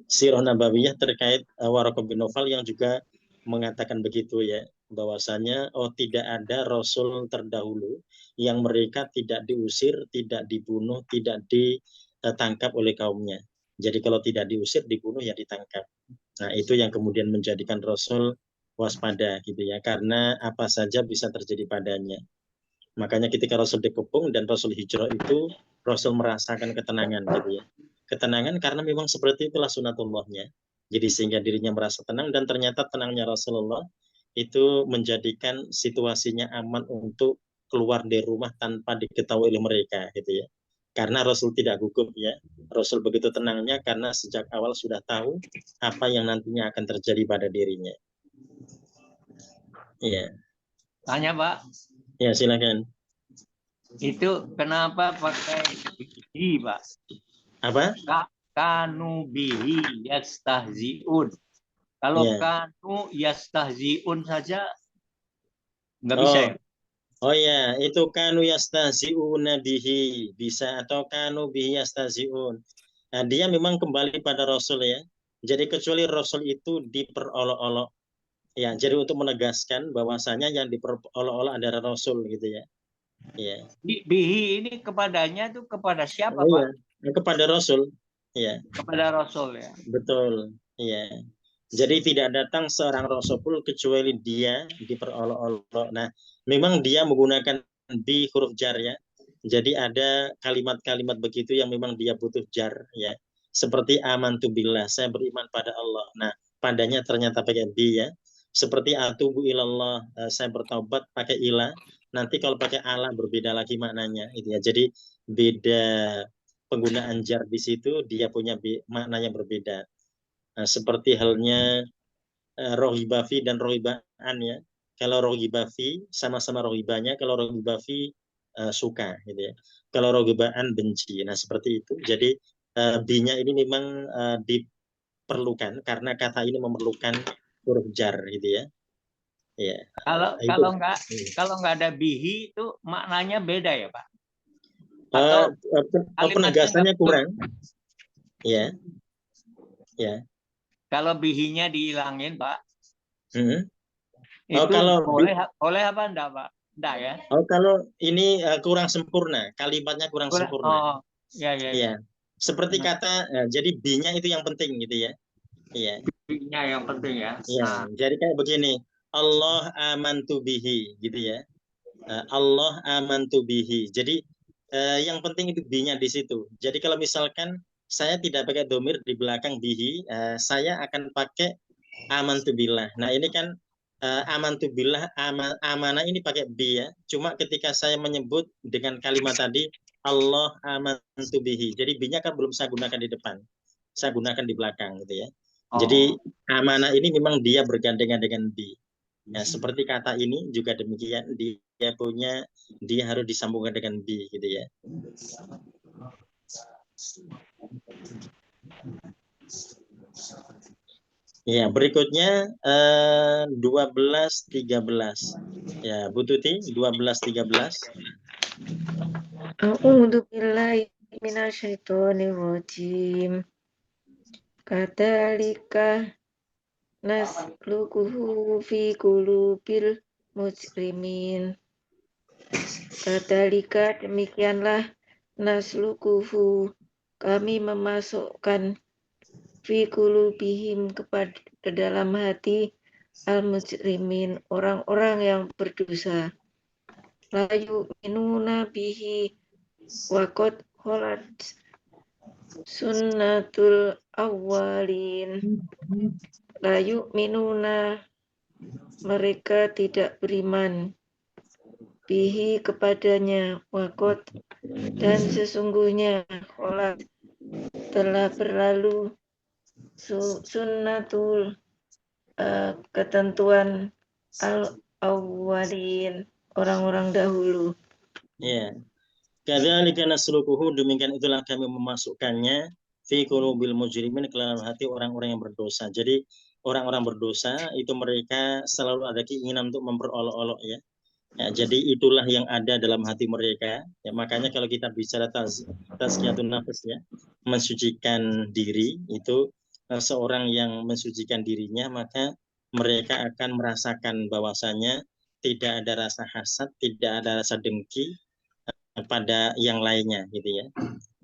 Sirah Nabawiyah terkait Waraqah bin Nawfal yang juga mengatakan begitu ya, bahwasanya tidak ada rasul terdahulu yang mereka tidak diusir, tidak dibunuh, tidak ditangkap oleh kaumnya. Jadi kalau tidak diusir, dibunuh, ya ditangkap. Nah, itu yang kemudian menjadikan rasul waspada gitu ya, karena apa saja bisa terjadi padanya. Makanya ketika Rasul dikepung dan Rasul hijrah itu, Rasul merasakan ketenangan gitu ya. Ketenangan karena memang seperti itulah sunatullahnya. Jadi sehingga dirinya merasa tenang, dan ternyata tenangnya Rasulullah itu menjadikan situasinya aman untuk keluar dari rumah tanpa diketahui oleh mereka gitu ya. Karena Rasul tidak gugup ya. Rasul begitu tenangnya karena sejak awal sudah tahu apa yang nantinya akan terjadi pada dirinya. Iya. Tanya Pak, Ya, silakan. itu kenapa pakai bihi Pak? Apa? Kanu bihi yastahziun. Kalau Iya. kanu yastahziun saja nggak bisa ya? Oh ya, itu kanu yastahzi'una bihi bisa, atau kanu bihi yastahzi'un. Nah, dia memang kembali pada Rasul ya. Jadi kecuali Rasul itu diperolok-olok. Ya, jadi untuk menegaskan bahwasanya yang diperolok-olok adalah Rasul gitu ya. Ya. Bihi ini kepadanya tuh kepada siapa Oh Pak? iya, kepada Rasul. Ya, Kepada Rasul ya. betul. Ya. Jadi tidak datang seorang Rasul pun kecuali dia diperolok-olok. Nah, memang dia menggunakan bi huruf jar ya. Jadi ada kalimat-kalimat begitu yang memang dia butuh jar ya. Seperti amantu billah, saya beriman pada Allah. Nah, padanya ternyata pakai bi ya. Seperti atubu ilallah, saya bertaubat pakai ilah. Nanti kalau pakai Allah berbeda lagi maknanya gitu ya. Jadi beda penggunaan jar di situ, dia punya makna yang berbeda. Nah, seperti halnya rohibafi dan rohibaan ya. Kalau rohibafi sama-sama rohibanya, kalau rohibafi suka gitu ya. Kalau rohibaan benci. Nah, seperti itu. Jadi bi-nya ini memang diperlukan karena kata ini memerlukan huruf jar gitu ya. Ya. Itu. Kalau nggak ada bihi itu maknanya beda ya Pak? Atau penegasannya kurang. Ya. Ya. Kalau bihinya dihilangin Pak, itu kalau boleh apa enggak Pak? Enggak ya? Oh, kalau ini kurang sempurna, kalimatnya kurang sempurna. Oh, ya. Seperti kata, jadi B-nya itu yang penting gitu ya. Iya. B-nya yang penting ya. Iya. Jadi kayak begini, Allah amantu bihi gitu ya. Allah amantu bihi. Jadi yang penting itu B-nya di situ. Jadi kalau misalkan saya tidak pakai domir di belakang bihi, saya akan pakai amantu billah. Nah ini kan amantu billah, amanah ini pakai bi ya. Cuma ketika saya menyebut dengan kalimat tadi Allah amantu bihi. Jadi bi-nya kan belum saya gunakan di depan. Saya gunakan di belakang gitu ya. Jadi amanah ini memang dia bergandengan dengan bi. Nah, seperti kata ini juga demikian, dia harus disambungkan dengan bi gitu ya. Ya, berikutnya 12-13. Ya, Bu Tuti 12-13. A'udzu billahi minasyaitonir rajim. Kadzalika nasluquhu fi qulubil mujrimin. Kadzalika demikianlah nasluquhu kami memasukkan fi qulubihim kepada dalam hati al-mujrimin, orang-orang yang berdosa. La yu'minuna bihi wa qad khalat sunnatul awwalin. La yu'minuna, mereka tidak beriman, bihi kepadanya, wa qad, dan sesungguhnya khalat telah berlalu sunnatul ketentuan al-awwalin, orang-orang dahulu. Ya. Kadzalika nasluquhu, demikian itulah kami memasukkannya fi qulubil mujrimin, ke dalam hati orang-orang yang berdosa. Jadi orang-orang berdosa itu mereka selalu ada keinginan untuk memperolok-olok ya. Ya, jadi itulah yang ada dalam hati mereka. Ya, makanya kalau kita bicara tazkiyatun nafs ya, mensucikan diri itu, seorang yang mensucikan dirinya maka mereka akan merasakan bahwasanya tidak ada rasa hasad, tidak ada rasa dengki pada yang lainnya gitu ya.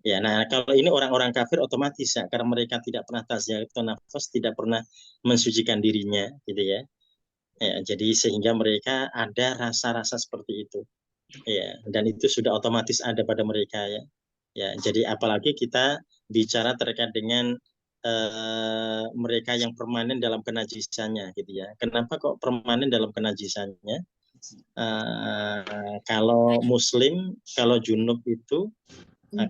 Ya, nah kalau ini orang-orang kafir otomatis ya, karena mereka tidak pernah tazkiyatun nafs, tidak pernah mensucikan dirinya gitu ya. Ya, jadi sehingga mereka ada rasa-rasa seperti itu. Ya, dan itu sudah otomatis ada pada mereka ya. Ya, jadi apalagi kita bicara terkait dengan mereka yang permanen dalam kenajisannya gitu ya. Kenapa kok permanen dalam kenajisannya? Kalau muslim, kalau junub itu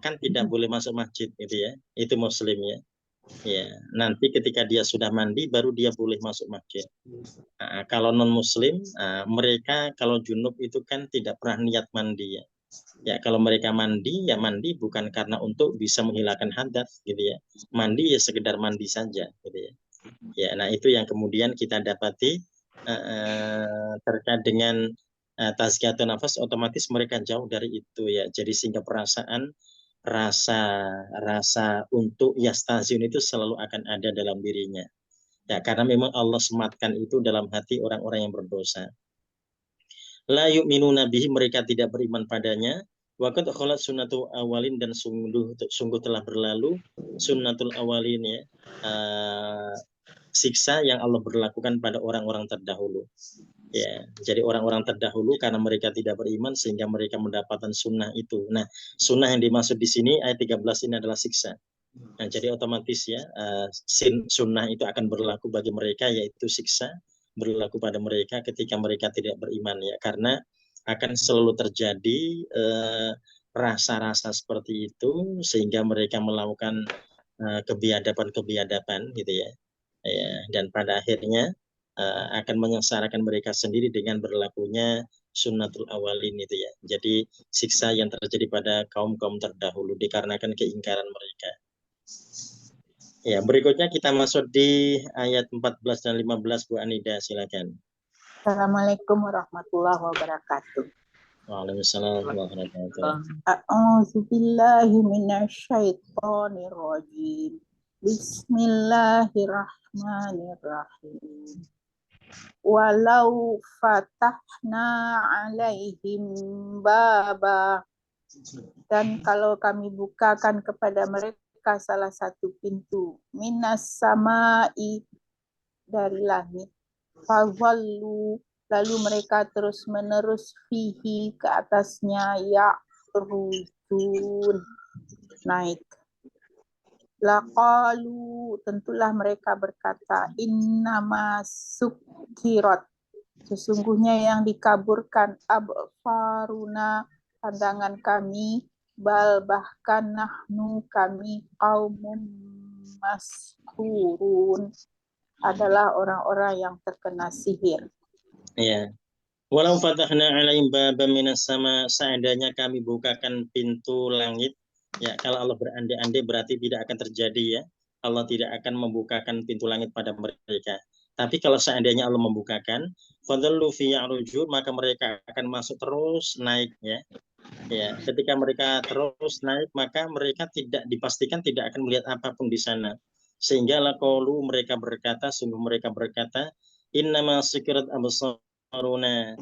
kan tidak boleh masuk masjid gitu ya. Itu muslim ya. Ya, nanti ketika dia sudah mandi baru dia boleh masuk masjid. Kalau non muslim, mereka kalau junub itu kan tidak pernah niat mandi ya. Ya, kalau mereka mandi ya mandi bukan karena untuk bisa menghilangkan hadas gitu ya. Mandi ya sekedar mandi saja gitu ya. Ya, nah itu yang kemudian kita dapati terkait dengan tazkiyatun nafas, otomatis mereka jauh dari itu ya. Jadi sehingga perasaan rasa untuk yastaziun itu selalu akan ada dalam dirinya. Ya, karena memang Allah sematkan itu dalam hati orang-orang yang berdosa. La yu'minuna bihi, mereka tidak beriman padanya. Waqad khalat sunnatul awalin, dan sungguh telah berlalu sunnatul awalin ya. Siksa yang Allah berlakukan pada orang-orang terdahulu. Ya, jadi orang-orang terdahulu karena mereka tidak beriman sehingga mereka mendapatkan sunnah itu. Nah, sunnah yang dimaksud di sini ayat 13 ini adalah siksa. Nah, jadi otomatis ya sunnah itu akan berlaku bagi mereka, yaitu siksa berlaku pada mereka ketika mereka tidak beriman ya, karena akan selalu terjadi rasa-rasa seperti itu sehingga mereka melakukan kebiadaban gitu ya. Ya, dan pada akhirnya akan menyengsarakan mereka sendiri dengan berlakunya sunnatul awalin itu ya. Jadi siksa yang terjadi pada kaum-kaum terdahulu dikarenakan keingkaran mereka. Ya, berikutnya kita masuk di ayat 14 dan 15, Bu Anida, silakan. Assalamualaikum warahmatullahi wabarakatuh. Waalaikumsalam warahmatullahi wabarakatuh. A'udzu billahi minasyaitonir rajim. Bismillahirrahmanirrahim. Walau fatahna alaihim baba, dan kalau kami bukakan kepada mereka salah satu pintu, minas samai, dari langit, fawallu, lalu mereka terus menerus fihi, ke atasnya, ya'rujun, naik. Laqalu, tentulah mereka berkata, innama sukkirat, sesungguhnya yang dikaburkan, abfaruna, pandangan kami, bal bahkan nahnu, kami, qaumun maskurun, adalah orang-orang yang terkena sihir. Ya. Walau fatahna alaihim baban minas sama, seandainya kami bukakan pintu langit. Ya, kalau Allah berandai-andai berarti tidak akan terjadi ya. Allah tidak akan membukakan pintu langit pada mereka. Tapi kalau seandainya Allah membukakan, fadallu fi ya'rujun, maka mereka akan masuk terus naik ya. Ya, ketika mereka terus naik, maka mereka tidak dipastikan tidak akan melihat apapun di sana. Sehingga laqalu, mereka berkata, sungguh mereka berkata, innama sukirat absaruna.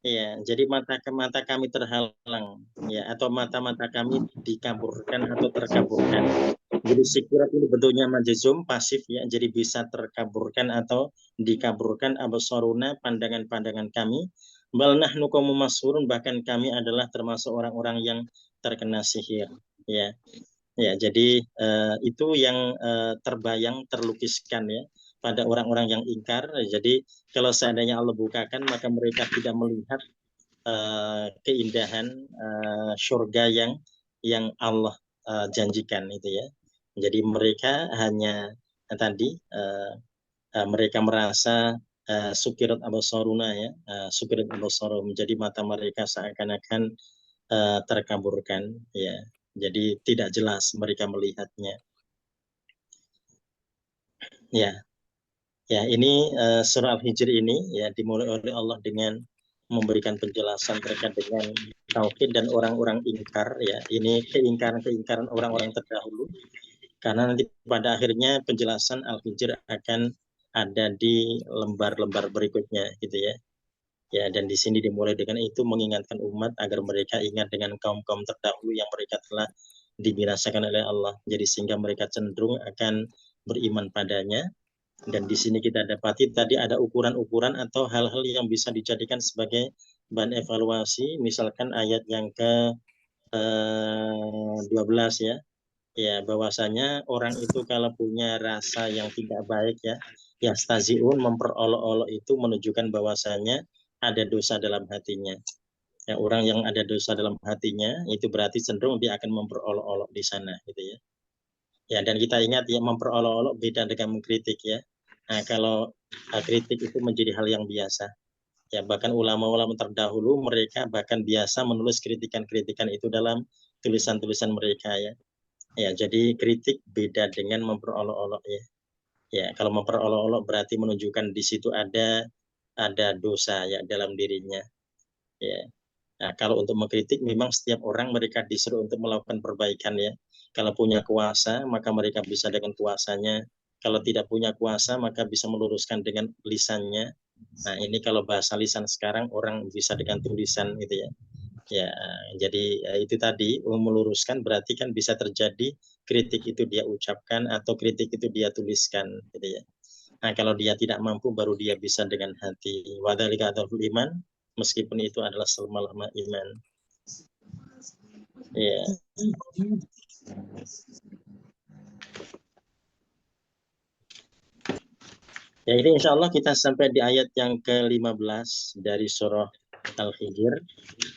Ya, jadi mata kami terhalang ya, atau mata-mata kami dikaburkan atau terkaburkan. Jadi sikirat ini bentuknya majzum pasif ya, jadi bisa terkaburkan atau dikaburkan absaruna, pandangan-pandangan kami. Bal nahnu qaumun mas'urun, bahkan kami adalah termasuk orang-orang yang terkena sihir ya. Ya, jadi itu yang terbayang, terlukiskan ya pada orang-orang yang ingkar. Jadi kalau seandainya Allah bukakan, maka mereka tidak melihat keindahan surga yang Allah janjikan itu ya. Jadi mereka hanya tadi mereka merasa sukirat absaruna ya, sukirat absarum, menjadi mata mereka seakan-akan terkaburkan ya. Jadi tidak jelas mereka melihatnya. Ya. Ya, ini surah Al-Hijr ini ya dimulai oleh Allah dengan memberikan penjelasan terkait dengan tauhid dan orang-orang ingkar ya. Ini keingkaran orang-orang terdahulu. Karena nanti pada akhirnya penjelasan Al-Hijr akan ada di lembar-lembar berikutnya gitu ya. Ya, dan di sini dimulai dengan itu mengingatkan umat agar mereka ingat dengan kaum-kaum terdahulu yang mereka telah dibinasakan oleh Allah. Jadi sehingga mereka cenderung akan beriman padanya. Dan di sini kita dapati tadi ada ukuran-ukuran atau hal-hal yang bisa dijadikan sebagai bahan evaluasi, misalkan ayat yang ke 12 ya. Ya, bahwasanya orang itu kalau punya rasa yang tidak baik ya, yastaziun, memperolok-olok itu menunjukkan bahwasanya ada dosa dalam hatinya. Ya, orang yang ada dosa dalam hatinya itu berarti cenderung dia akan memperolok-olok di sana gitu ya. Ya, dan kita ingat ya, memperolok-olok beda dengan mengkritik ya. Nah, kalau kritik itu menjadi hal yang biasa. Ya, bahkan ulama-ulama terdahulu mereka bahkan biasa menulis kritikan-kritikan itu dalam tulisan-tulisan mereka ya. Ya, jadi kritik beda dengan memperolok-olok ya. Ya, kalau memperolok-olok berarti menunjukkan di situ ada dosa ya dalam dirinya. Ya. Nah, kalau untuk mengkritik memang setiap orang mereka disuruh untuk melakukan perbaikan ya. Kalau punya kuasa, maka mereka bisa dengan kuasanya. Kalau tidak punya kuasa, maka bisa meluruskan dengan lisannya. Nah, ini kalau bahasa lisan sekarang orang bisa dengan tulisan gitu ya. Ya, jadi itu tadi meluruskan berarti kan bisa terjadi kritik itu dia ucapkan atau kritik itu dia tuliskan gitu ya. Nah, kalau dia tidak mampu baru dia bisa dengan hati. Wadzalika adzaful iman, meskipun itu adalah selama-lama iman. Ya. Ya, ini insya Allah kita sampai di ayat yang ke-15 dari surah Al-Hijr.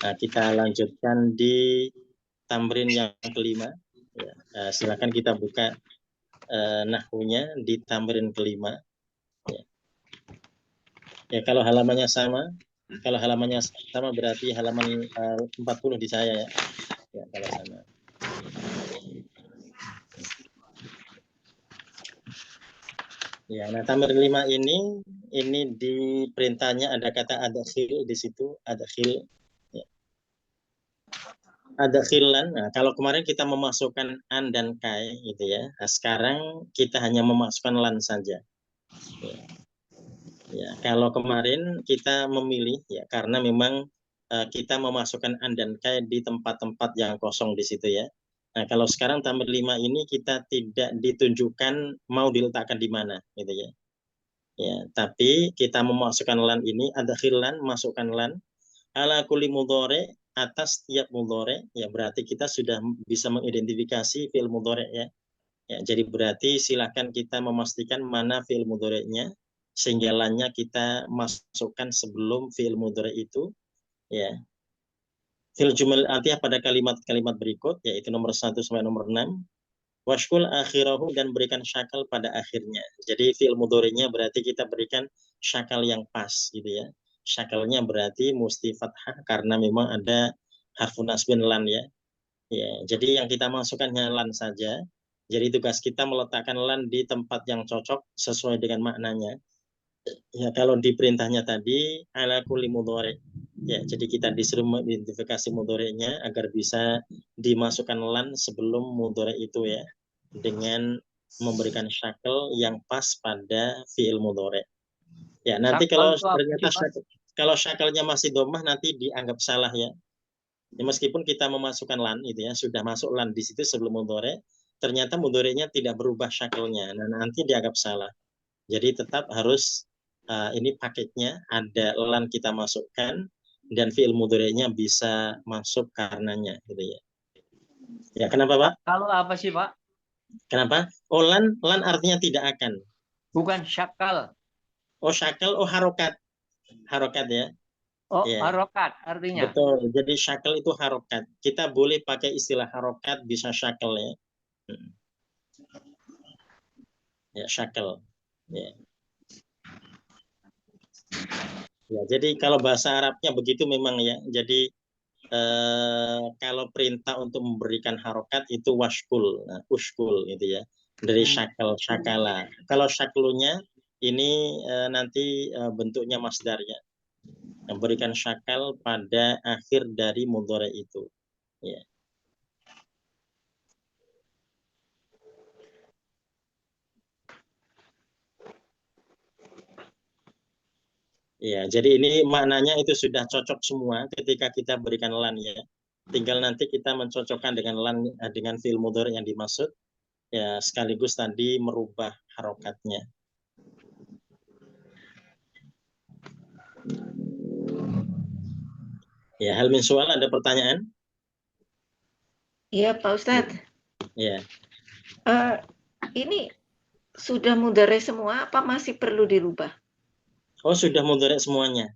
Nah, kita lanjutkan di tamrin yang kelima. Ya, silakan kita buka nahwunya di tamrin kelima. Ya. Ya, kalau halamannya sama berarti halaman 40 di saya ya. Ya, kalau sama. Ya, nah tamrin 5 ini di perintahnya ada kata adkhil di situ, adkhil. Ya. Adkhilan. Nah, kalau kemarin kita memasukkan an dan kai gitu ya. Nah, sekarang kita hanya memasukkan lan saja. Ya. Ya, kalau kemarin kita memilih ya karena memang kita memasukkan an dan kai di tempat-tempat yang kosong di situ ya. Nah, kalau sekarang tamrin 5 ini kita tidak ditunjukkan mau diletakkan di mana gitu ya. Ya, tapi kita memasukkan lan ini ada khilan, masukkan lan ala kulli mudhari atas tiap mudhari ya berarti kita sudah bisa mengidentifikasi fi'il mudhari ya. Ya, jadi berarti silakan kita memastikan mana fi'il mudhari'nya sehingga lannya kita masukkan sebelum fi'il mudhari itu ya. Fil jumal atiyah pada kalimat-kalimat berikut yaitu nomor 1 sampai nomor 6. Washkul akhirahu dan berikan syakal pada akhirnya. Jadi fi'il mudhari'nya berarti kita berikan syakal yang pas gitu ya. Syakalnya berarti musti fathah karena memang ada harfun nasbin lan ya. Ya, jadi yang kita masukkan hanya lan saja. Jadi tugas kita meletakkan lan di tempat yang cocok sesuai dengan maknanya. Ya, kalau di perintahnya tadi ala kulli mudhari. Ya, jadi kita disuruh mengidentifikasi mudhari'nya agar bisa dimasukkan lan sebelum mudhari itu ya. Dengan memberikan syakal yang pas pada fi'il mudhari. Ya, nanti kalau ternyata kalau syakalnya masih domah nanti dianggap salah ya. Ya, meskipun kita memasukkan lan itu ya, sudah masuk lan di situ sebelum mudhari, ternyata mudhari'nya tidak berubah syakalnya. Nah, nanti dianggap salah. Jadi tetap harus ini paketnya ada lan kita masukkan dan fi'il mudhari'nya bisa masuk karenanya gitu ya. Ya, kenapa, Pak? Kalau apa sih, Pak? Kenapa? Oh, lan artinya tidak akan. Bukan syakal. Oh, syakal, oh harokat. Harokat ya. Oh, Ya. harokat artinya. Betul. Jadi syakal itu harokat. Kita boleh pakai istilah harokat, bisa syakal ya. Ya, syakal. Ya. Ya, jadi kalau bahasa Arabnya begitu memang ya. Jadi kalau perintah untuk memberikan harokat itu washkul, nah, ushkul gitu ya, dari syakal, syakala. Kalau syaklunya ini nanti bentuknya masdarnya, memberikan syakal pada akhir dari mudhari itu. Ya. Ya, jadi ini maknanya itu sudah cocok semua ketika kita berikan lan ya. Tinggal nanti kita mencocokkan dengan lan dengan fi'il mudhari yang dimaksud ya sekaligus tadi merubah harokatnya. Ya, hal min soal, ada pertanyaan? Iya, Pak Ustadz. Ya. Ini sudah mudhari semua apa masih perlu dirubah? Oh, sudah mudhari semuanya.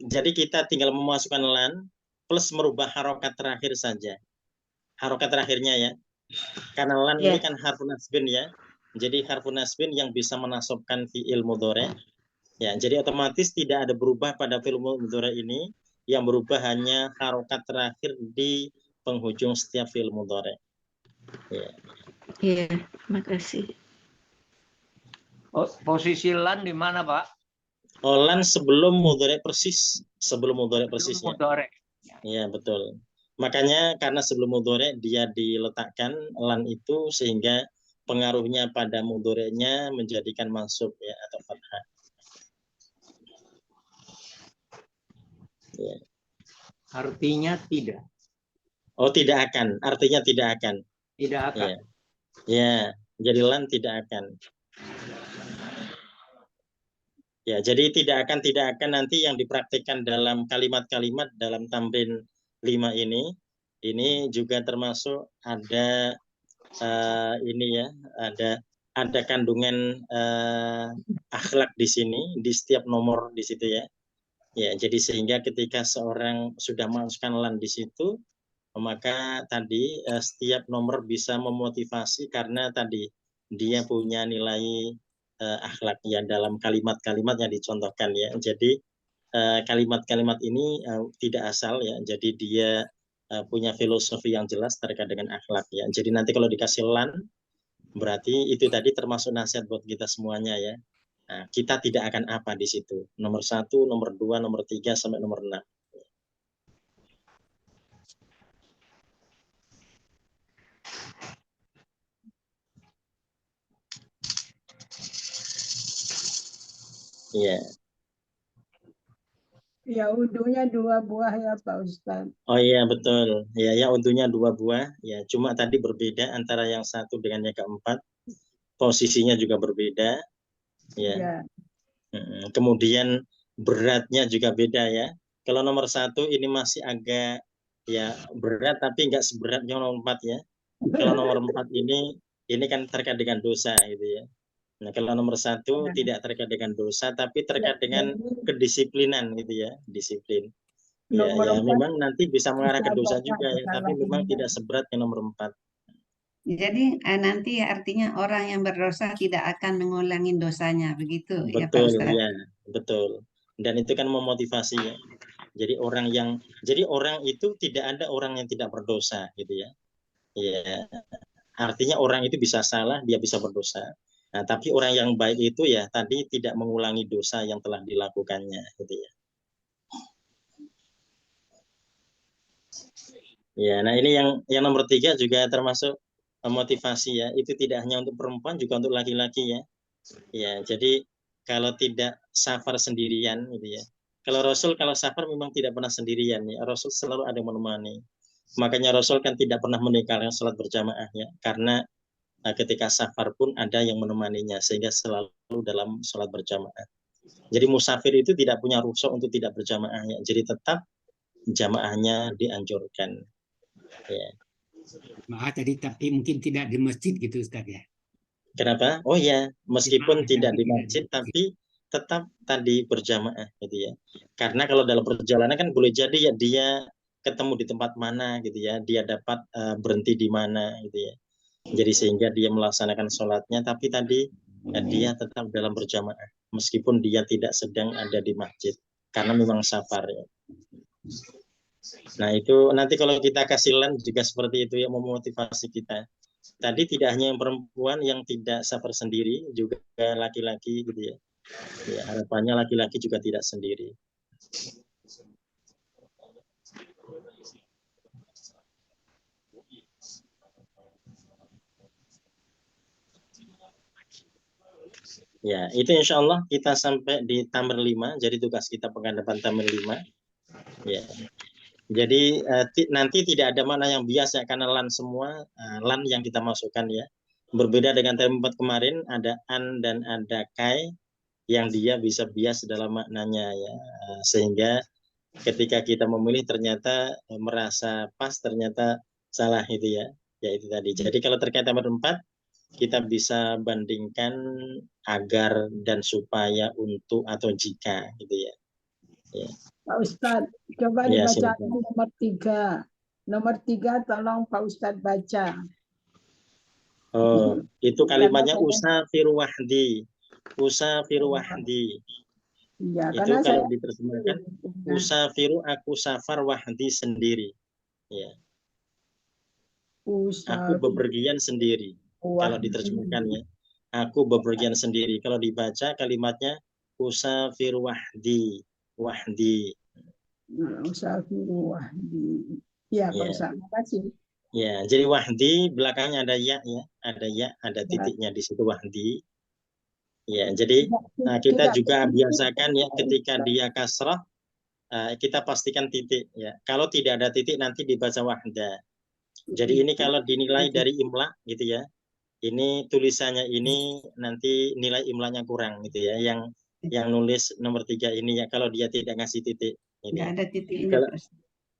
Jadi kita tinggal memasukkan lan plus merubah harokat terakhir saja. Harokat terakhirnya ya. Karena lan ini kan harfun nasbin ya. Jadi harfun nasbin yang bisa menasobkan fi'il mudhari. Ya, jadi otomatis tidak ada berubah pada fi'il mudhari ini. Yang berubah hanya harokat terakhir di penghujung setiap fi'il mudhari. Ya. Iya, makasih. Oh, posisi lan di mana, Pak? Oh, lan sebelum mudhari persis, sebelum mudhari persis ya. Mudhari. Ya, betul. Makanya karena sebelum mudhari dia diletakkan lan itu sehingga pengaruhnya pada mudhari'nya menjadikan mansub ya atau fathah. Ya. Artinya tidak. Oh, tidak akan. Artinya tidak akan. Tidak akan. Ya. Ya, jadi lan tidak akan. Ya, jadi tidak akan nanti yang dipraktikkan dalam kalimat-kalimat dalam tamrin 5 ini juga termasuk ada ini ya, ada kandungan akhlak di sini di setiap nomor di situ ya. Ya, jadi sehingga ketika seorang sudah masukkan lan di situ, maka tadi setiap nomor bisa memotivasi karena tadi dia punya nilai akhlak ya dalam kalimat-kalimat yang dicontohkan ya. Jadi kalimat-kalimat ini tidak asal ya. Jadi dia punya filosofi yang jelas terkait dengan akhlak ya. Jadi nanti kalau dikasih lan berarti itu tadi termasuk nasihat buat kita semuanya ya. Nah, kita tidak akan apa di situ. Nomor 1, nomor 2, nomor 3 sampai nomor 6. Iya. Ya, undunya 2 buah ya Pak Ustadz. Oh iya betul. Ya untunya 2 buah. Ya cuma tadi berbeda antara yang satu dengan yang keempat. Posisinya juga berbeda. Ya. Kemudian beratnya juga beda ya. Kalau nomor 1 ini masih agak ya berat tapi nggak seberat yang nomor 4 ya. Kalau nomor 4 ini kan terkait dengan dosa gitu ya. Nah kalau nomor 1 tidak terkait dengan dosa tapi terkait dengan kedisiplinan gitu ya, disiplin. Ya memang nanti bisa mengarah ke dosa juga ya, tapi memang tidak seberat yang nomor 4. Jadi nanti artinya orang yang berdosa tidak akan mengulangi dosanya, begitu ya Pak Betul Ustadz? ya, betul. Dan itu kan memotivasi ya. Jadi orang itu tidak ada orang yang tidak berdosa gitu ya. Ya, artinya orang itu bisa salah, dia bisa berdosa. Nah, tapi orang yang baik itu ya tadi tidak mengulangi dosa yang telah dilakukannya gitu ya. Ya, nah ini yang nomor 3 juga termasuk motivasi ya. Itu tidak hanya untuk perempuan juga untuk laki-laki ya. Ya, jadi kalau tidak safar sendirian gitu ya. Kalau Rasul kalau safar memang tidak pernah sendirian ya. Rasul selalu ada yang menemani. Makanya Rasul kan tidak pernah meninggalkan sholat berjamaah ya. Karena ketika safar pun ada yang menemaninya sehingga selalu dalam sholat berjamaah. Jadi musafir itu tidak punya rukhsah untuk tidak berjamaah ya. Jadi tetap jamaahnya dianjurkan. Ya. Maaf tadi tapi mungkin tidak di masjid gitu Ustaz ya. Kenapa? Oh ya, meskipun tidak di masjid tapi tetap tadi berjamaah gitu ya. Karena kalau dalam perjalanan kan boleh jadi ya dia ketemu di tempat mana gitu ya, dia dapat berhenti di mana gitu ya. Jadi sehingga dia melaksanakan sholatnya tapi tadi dia tetap dalam berjamaah meskipun dia tidak sedang ada di masjid karena memang safar ya. Nah itu nanti kalau kita kasih lan juga seperti itu yang memotivasi kita. Tadi tidak hanya yang perempuan yang tidak safar sendiri, juga laki-laki gitu ya. Ya harapannya laki-laki juga tidak sendiri. Ya itu insya Allah kita sampai di tamrin 5. Jadi tugas kita pekan depan tamrin 5. Ya. Jadi nanti tidak ada mana yang biasa karena lan semua lan yang kita masukkan ya. Berbeda dengan tamrin 4 kemarin ada an dan ada kai yang dia bisa bias dalam maknanya ya. Sehingga ketika kita memilih ternyata merasa pas, ternyata salah itu ya. Ya itu tadi. Jadi kalau terkait nomor 4, kita bisa bandingkan agar dan supaya, untuk, atau jika gitu ya. Ya. Pak Ustadz, coba Ya, dibaca silakan. nomor 3. Nomor 3 tolong Pak Ustadz baca. Oh, itu kalimatnya Karena usafiru wahdi. Usafiru wahdi. Iya, Itu karena kalau saya diterjemahkan usafiru, aku safar wahdi sendiri. Ya, aku usaha bepergian sendiri. Kalau diterjemahkan ya, aku bepergian sendiri. Kalau dibaca kalimatnya usafiru wahdi. Wahdi. usaha wahdi. Iya, Pak Ya. Ustadz, makasih. Ya, jadi wahdi belakangnya ada ya, ada titiknya di situ wahdi. Ya, jadi kita juga biasakan ya ketika dia kasrah, kita pastikan titik ya. Kalau tidak ada titik nanti dibaca wahda. Jadi ini kalau dinilai dari imla gitu ya. Ini tulisannya ini nanti nilai imlanya kurang gitu ya. Yang nulis nomor 3 ini ya, kalau dia tidak ngasih titik. Gitu. Nggak ada titiknya. Kalau,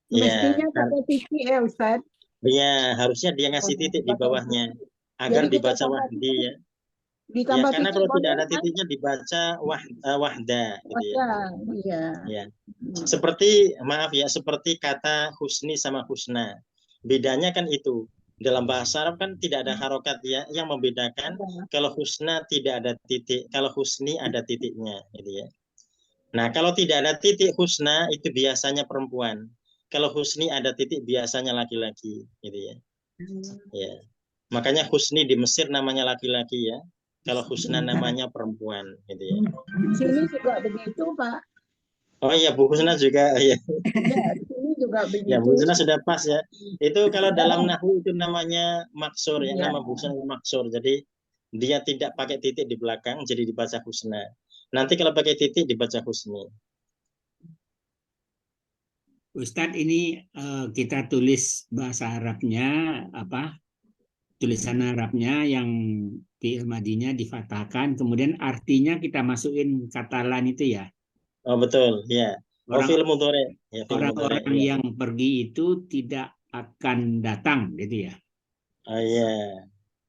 Mestinya pakai titik ya Ustadz. Ya, harusnya dia ngasih titik di bawahnya agar Jadi kita dibaca wahdi ya. Ya, ditambah karena titik kalau tidak boleh ada kan? titiknya dibaca wahda gitu ya. Iya. Ya. Seperti maaf ya, seperti kata husni sama husna. Bedanya kan itu. Dalam bahasa Arab kan tidak ada harokat ya, yang membedakan kalau husna tidak ada titik, kalau husni ada titiknya gitu ya. Nah, kalau tidak ada titik husna itu biasanya perempuan. Kalau husni ada titik biasanya laki-laki gitu ya. Ya. Makanya husni di Mesir namanya laki-laki ya. Kalau husna namanya perempuan gitu ya. Di sini juga begitu, Pak. Oh iya, Bu Husna juga ya. Ya, di sini juga begitu. Ya, Bu Husna sudah pas ya. Itu kalau dalam nahwu itu namanya maksur ya, nama Bu Husna maksur. Jadi dia tidak pakai titik di belakang, jadi dibaca husna. Nanti kalau pakai titik dibaca husni. Ustadz, ini kita tulis bahasa Arabnya apa? Tulisan Arabnya yang fi'il madinya difathahkan, kemudian artinya kita masukin katalan itu ya. Oh betul, ya. Oh fi'il mudhari. Ya, orang-orang yang pergi itu tidak akan datang gitu ya. Oh iya.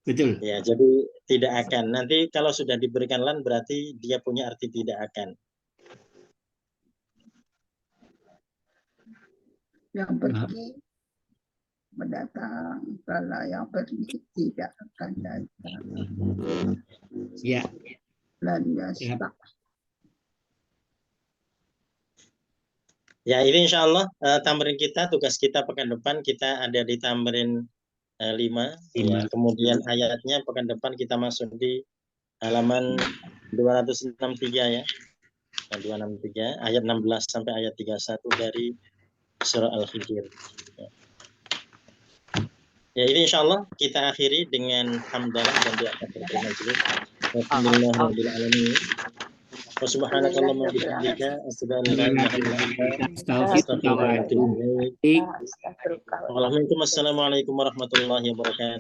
Betul. Ya, jadi tidak akan. Nanti kalau sudah diberikan lan berarti dia punya arti tidak akan. Yang pergi mendatang, kalau yang pergi tidak akan datang. Ya. Dan yasta. Ya, ini insya Allah tamrin kita, tugas kita pekan depan kita ada di tamrin 5. Ya, kemudian ayatnya pekan depan kita masuk di halaman 263 ya. 263 ayat 16 sampai ayat 31 dari surah Al-Hijr. Ya, ini insya Allah kita akhiri dengan hamdalah dan doa kafaratul majelis. Alhamdulillahirobbilalamin. Subhanakallahumma wa bihamdika asyhadu an la ilaha illa anta astaghfiruka wa atubu ilaik. Assalamualaikum warahmatullahi wabarakatuh.